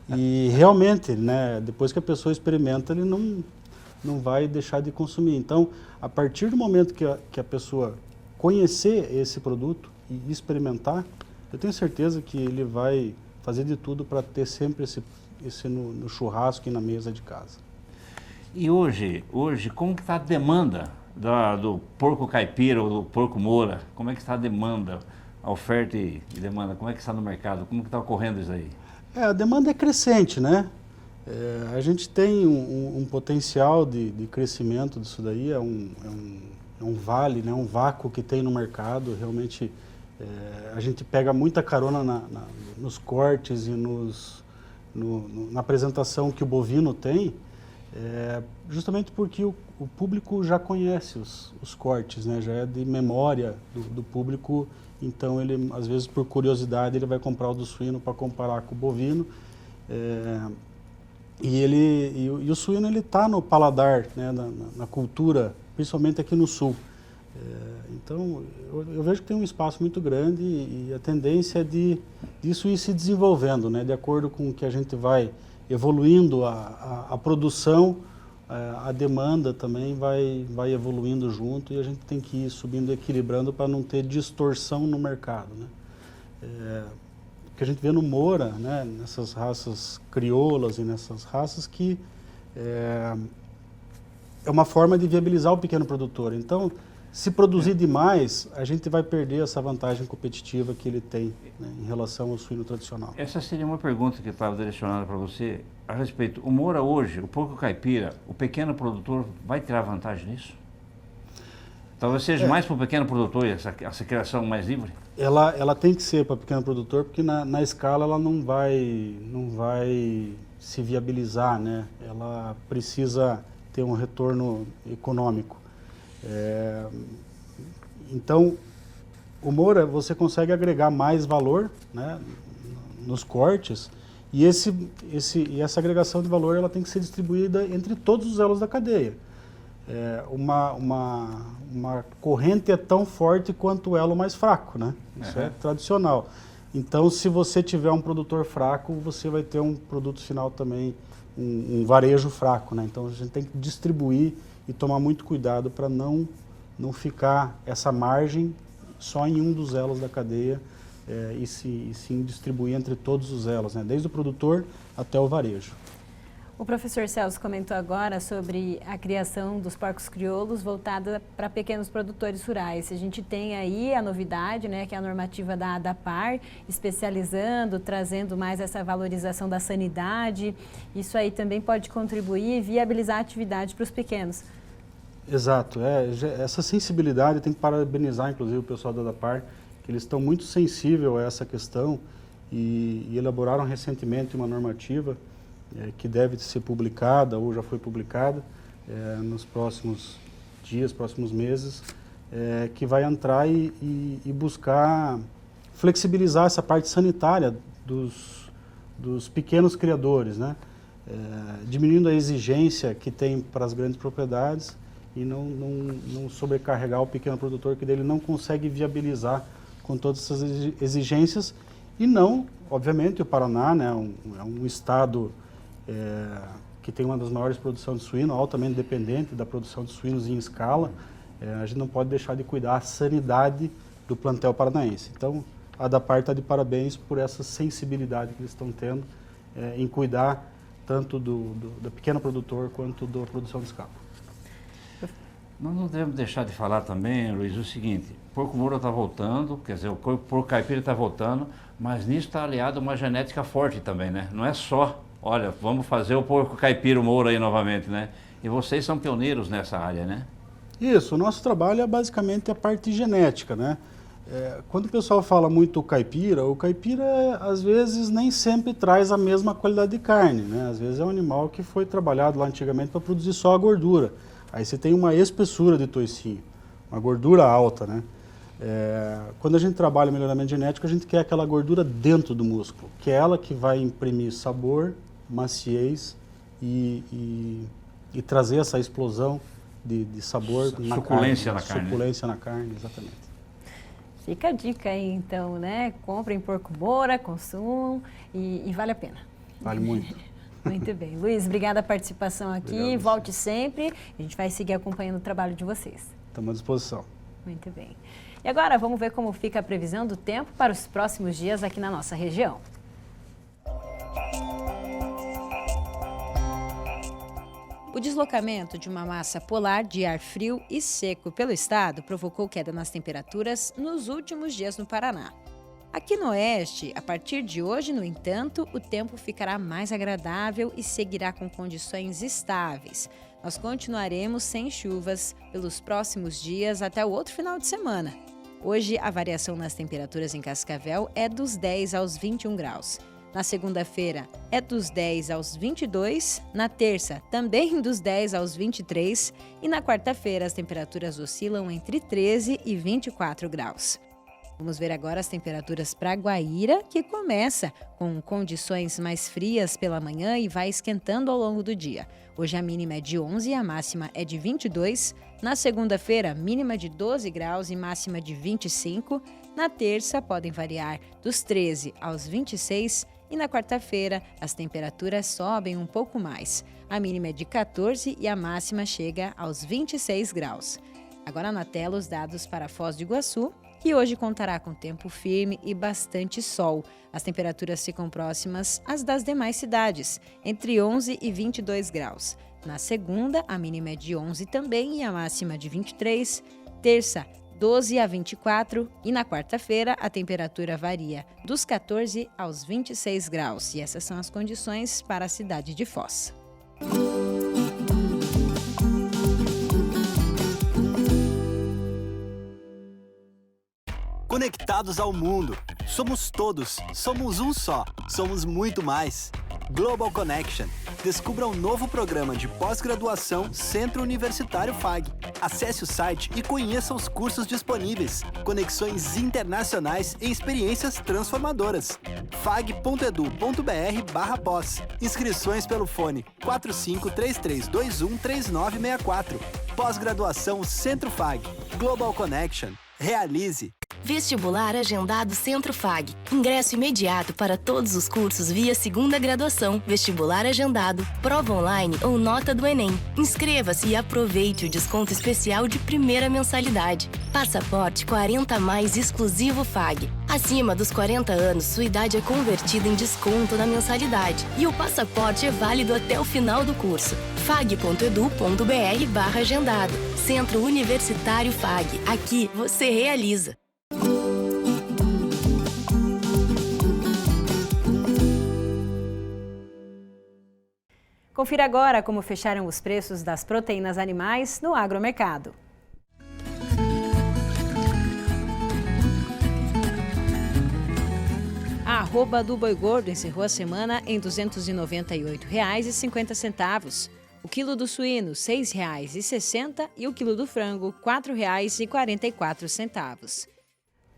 E realmente, né, depois que a pessoa experimenta, ele não vai deixar de consumir. Então, a partir do momento que a pessoa conhecer esse produto e experimentar, eu tenho certeza que ele vai fazer de tudo para ter sempre esse no churrasco e na mesa de casa. E hoje como que está a demanda do porco caipira ou do porco moura? Como é que está a demanda, a oferta e demanda? Como é que está no mercado? Como que está ocorrendo isso aí? A demanda é crescente, né? A gente tem um potencial de crescimento disso daí, é um vale, né? Um vácuo que tem no mercado. Realmente, a gente pega muita carona nos cortes e na apresentação que o bovino tem, justamente porque o público já conhece os cortes, né? Já é de memória do público, então ele, às vezes, por curiosidade, ele vai comprar o do suíno para comparar com o bovino, e o suíno ele está no paladar, né? na cultura, principalmente aqui no sul. Então, eu vejo que tem um espaço muito grande e a tendência é disso ir se desenvolvendo, né? De acordo com que a gente vai evoluindo a produção, a demanda também vai evoluindo junto e a gente tem que ir subindo e equilibrando para não ter distorção no mercado, né? O que a gente vê no Moura, né? Nessas raças crioulas e nessas raças que é uma forma de viabilizar o pequeno produtor. Então, se produzir demais, a gente vai perder essa vantagem competitiva que ele tem, né, em relação ao suíno tradicional. Essa seria uma pergunta que estava direcionada para você a respeito. O Moura hoje, o porco caipira, o pequeno produtor vai tirar vantagem nisso? Talvez seja mais para o pequeno produtor essa criação mais livre? Ela tem que ser para o pequeno produtor, porque na escala ela não vai se viabilizar, né? Ela precisa ter um retorno econômico. Então, o Moura, você consegue agregar mais valor, né, nos cortes, e essa agregação de valor ela tem que ser distribuída entre todos os elos da cadeia. Uma corrente é tão forte quanto o elo mais fraco, né? Isso é tradicional. Então, se você tiver um produtor fraco, você vai ter um produto final também, um varejo fraco, né? Então, a gente tem que distribuir e tomar muito cuidado para não ficar essa margem só em um dos elos da cadeia, e sim distribuir entre todos os elos, né? Desde o produtor até o varejo. O professor Celso comentou agora sobre a criação dos porcos crioulos voltada para pequenos produtores rurais. A gente tem aí a novidade, né, que é a normativa da ADAPAR, especializando, trazendo mais essa valorização da sanidade. Isso aí também pode contribuir e viabilizar a atividade para os pequenos. Exato. Essa sensibilidade, tem que parabenizar, inclusive, o pessoal da ADAPAR, que eles estão muito sensíveis a essa questão e elaboraram recentemente uma normativa que deve ser publicada ou já foi publicada nos próximos dias, próximos meses, que vai entrar e buscar flexibilizar essa parte sanitária dos pequenos criadores, né? Diminuindo a exigência que tem para as grandes propriedades e não sobrecarregar o pequeno produtor, que dele não consegue viabilizar com todas essas exigências. E não, obviamente, o Paraná, né, é um estado que tem uma das maiores produções de suíno, altamente dependente da produção de suínos em escala. A gente não pode deixar de cuidar da sanidade do plantel paranaense. Então, a ADAPAR está de parabéns por essa sensibilidade que eles estão tendo em cuidar tanto do pequeno produtor quanto da produção de escala. Nós não devemos deixar de falar também, Luiz, o seguinte: o porco moura está voltando, quer dizer, o porco caipira está voltando, mas nisso está aliado uma genética forte também, né? Não é só, olha, vamos fazer o porco caipira moura aí novamente, né? E vocês são pioneiros nessa área, né? Isso, o nosso trabalho é basicamente a parte genética, né? Quando o pessoal fala muito o caipira às vezes nem sempre traz a mesma qualidade de carne, né? Às vezes é um animal que foi trabalhado lá antigamente para produzir só a gordura. Aí você tem uma espessura de toicinho, uma gordura alta, né? Quando a gente trabalha melhoramento genético, a gente quer aquela gordura dentro do músculo, que é ela que vai imprimir sabor, maciez e trazer essa explosão de sabor na suculência carne. Na carne. Suculência na carne, exatamente. Fica a dica aí, então, né? Comprem porco moura, consumam e vale a pena. Vale muito. Muito bem. Luiz, obrigada pela participação aqui. Obrigado, volte sempre. A gente vai seguir acompanhando o trabalho de vocês. Estamos à disposição. Muito bem. E agora vamos ver como fica a previsão do tempo para os próximos dias aqui na nossa região. O deslocamento de uma massa polar de ar frio e seco pelo estado provocou queda nas temperaturas nos últimos dias no Paraná. Aqui no oeste, a partir de hoje, no entanto, o tempo ficará mais agradável e seguirá com condições estáveis. Nós continuaremos sem chuvas pelos próximos dias até o outro final de semana. Hoje, a variação nas temperaturas em Cascavel é dos 10 aos 21 graus. Na segunda-feira, é dos 10 aos 22, na terça, também dos 10 aos 23 e na quarta-feira as temperaturas oscilam entre 13 e 24 graus. Vamos ver agora as temperaturas para Guaíra, que começa com condições mais frias pela manhã e vai esquentando ao longo do dia. Hoje a mínima é de 11 e a máxima é de 22. Na segunda-feira, mínima de 12 graus e máxima de 25. Na terça, podem variar dos 13 aos 26. E na quarta-feira, as temperaturas sobem um pouco mais. A mínima é de 14 e a máxima chega aos 26 graus. Agora na tela os dados para Foz do Iguaçu, que hoje contará com tempo firme e bastante sol. As temperaturas ficam próximas às das demais cidades, entre 11 e 22 graus. Na segunda, a mínima é de 11 também e a máxima de 23. Terça, 12 a 24 e na quarta-feira a temperatura varia dos 14 aos 26 graus. E essas são as condições para a cidade de Foz. Conectados ao mundo. Somos todos. Somos um só. Somos muito mais. Global Connection. Descubra um novo programa de pós-graduação Centro Universitário FAG. Acesse o site e conheça os cursos disponíveis. Conexões internacionais e experiências transformadoras. fag.edu.br/pós. Inscrições pelo fone 4533213964. Pós-graduação Centro FAG. Global Connection. Realize. Vestibular agendado Centro FAG. Ingresso imediato para todos os cursos via segunda graduação, vestibular agendado, prova online ou nota do Enem. Inscreva-se e aproveite o desconto especial de primeira mensalidade. Passaporte 40+ exclusivo FAG. Acima dos 40 anos, sua idade é convertida em desconto na mensalidade. E o passaporte é válido até o final do curso. fag.edu.br/agendado. Centro Universitário FAG. Aqui você realiza. Confira agora como fecharam os preços das proteínas animais no agromercado. A arroba do boi gordo encerrou a semana em R$ 298,50. O quilo do suíno, R$ 6,60 e o quilo do frango, R$ 4,44.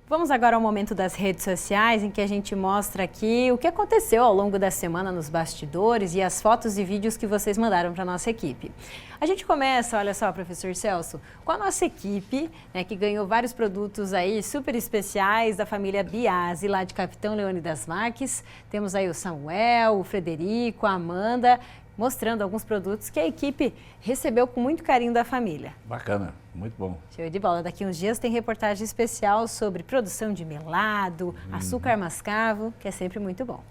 Vamos agora ao momento das redes sociais, em que a gente mostra aqui o que aconteceu ao longo da semana nos bastidores e as fotos e vídeos que vocês mandaram para a nossa equipe. A gente começa, olha só, professor Celso, com a nossa equipe, né, que ganhou vários produtos aí super especiais da família Biasi, lá de Capitão Leônidas Marques. Temos aí o Samuel, o Frederico, a Amanda, mostrando alguns produtos que a equipe recebeu com muito carinho da família. Bacana, muito bom. Show de bola. Daqui uns dias tem reportagem especial sobre produção de melado, açúcar mascavo, que é sempre muito bom.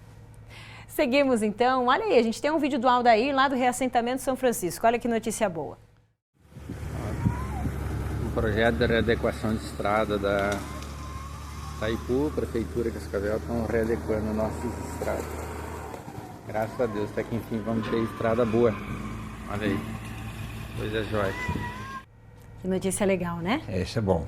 Seguimos então. Olha aí, a gente tem um vídeo do Aldair lá do reassentamento São Francisco. Olha que notícia boa. Um projeto de readequação de estrada da Itaipu, Prefeitura de Cascavel, estão readequando nossas estradas. Graças a Deus, até que enfim vamos ter estrada boa. Olha aí, coisa jóia. Que notícia legal, né? Esse é bom.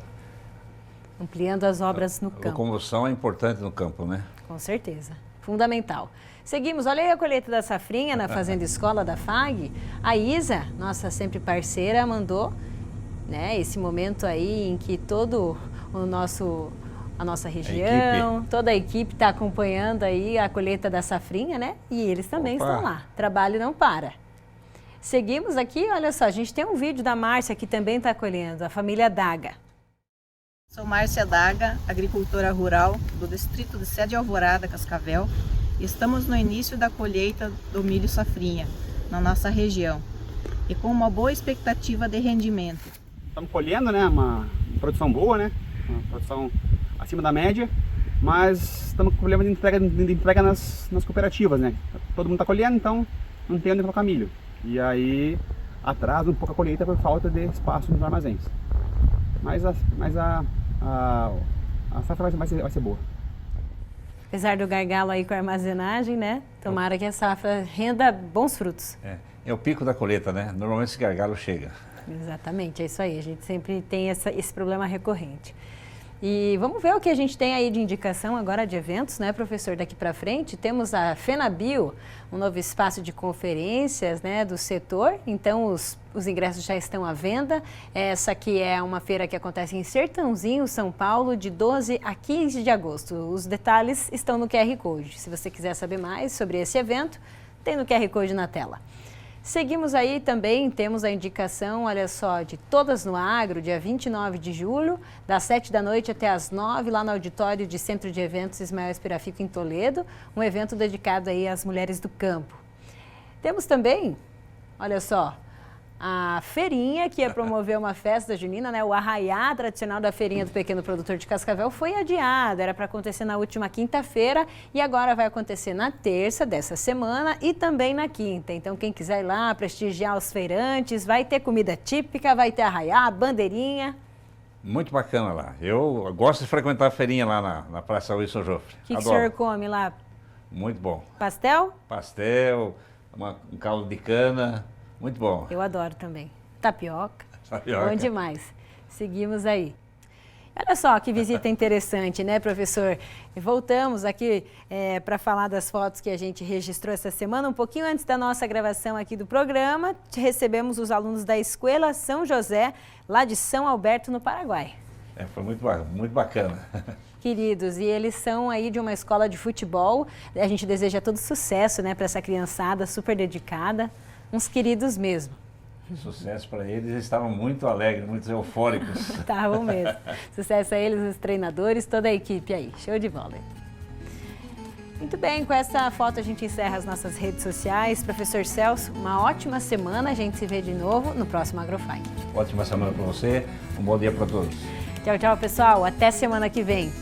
Ampliando as obras no A campo. locomoção é importante no campo, né? Com certeza, fundamental. Seguimos, olha aí a colheita da safrinha na Fazenda Escola da FAG. A Isa, nossa sempre parceira, mandou, né, esse momento aí em que todo a nossa região, toda a equipe está acompanhando aí a colheita da safrinha, né? E eles também estão lá. Trabalho não para. Seguimos aqui, olha só, a gente tem um vídeo da Márcia que também está colhendo, a família Daga. Sou Márcia Daga, agricultora rural do distrito de Sé de Alvorada, Cascavel. Estamos no início da colheita do milho safrinha na nossa região e com uma boa expectativa de rendimento. Estamos colhendo, né? Uma produção boa, né? Uma produção acima da média, mas estamos com problema de entrega nas cooperativas, né? Todo mundo está colhendo, então não tem onde colocar milho. E aí atrasa um pouco a colheita por falta de espaço nos armazéns. Mas a safra vai ser boa. Apesar do gargalo aí com a armazenagem, né? Tomara que a safra renda bons frutos. É o pico da colheita, né? Normalmente esse gargalo chega. Exatamente, é isso aí. A gente sempre tem esse problema recorrente. E vamos ver o que a gente tem aí de indicação agora de eventos, né, professor? Daqui para frente temos a FenaBio, um novo espaço de conferências, né, do setor. Então os ingressos já estão à venda. Essa aqui é uma feira que acontece em Sertãozinho, São Paulo, de 12 a 15 de agosto. Os detalhes estão no QR Code. Se você quiser saber mais sobre esse evento, tem no QR Code na tela. Seguimos aí também, temos a indicação, olha só, de Todas no Agro, dia 29 de julho, das 7 da noite até as 9, lá no auditório de Centro de Eventos Ismael Espirafico, em Toledo, um evento dedicado aí às mulheres do campo. Temos também, olha só, a feirinha que ia promover uma festa junina, né? O arraiá tradicional da feirinha do pequeno produtor de Cascavel foi adiado, era para acontecer na última quinta-feira e agora vai acontecer na terça dessa semana e também na quinta. Então quem quiser ir lá prestigiar os feirantes, vai ter comida típica, vai ter arraiá, bandeirinha. Muito bacana lá. Eu gosto de frequentar a feirinha lá na Praça Wilson Joffre. O que o senhor come lá? Muito bom. Pastel? Pastel, um caldo de cana. Muito bom. Eu adoro também. Tapioca. Tapioca. Bom demais. Seguimos aí. Olha só que visita interessante, né, professor? E voltamos aqui para falar das fotos que a gente registrou essa semana. Um pouquinho antes da nossa gravação aqui do programa, recebemos os alunos da Escola São José, lá de São Alberto, no Paraguai. Foi muito bacana. Queridos, e eles são aí de uma escola de futebol. A gente deseja todo sucesso, né, para essa criançada super dedicada. Uns queridos mesmo. Sucesso para eles, eles estavam muito alegres, muito eufóricos. Estavam mesmo. Sucesso a eles, os treinadores, toda a equipe aí. Show de bola. Muito bem, com essa foto a gente encerra as nossas redes sociais. Professor Celso, uma ótima semana. A gente se vê de novo no próximo AgroFag. Ótima semana para você, um bom dia para todos. Tchau, tchau, pessoal. Até semana que vem.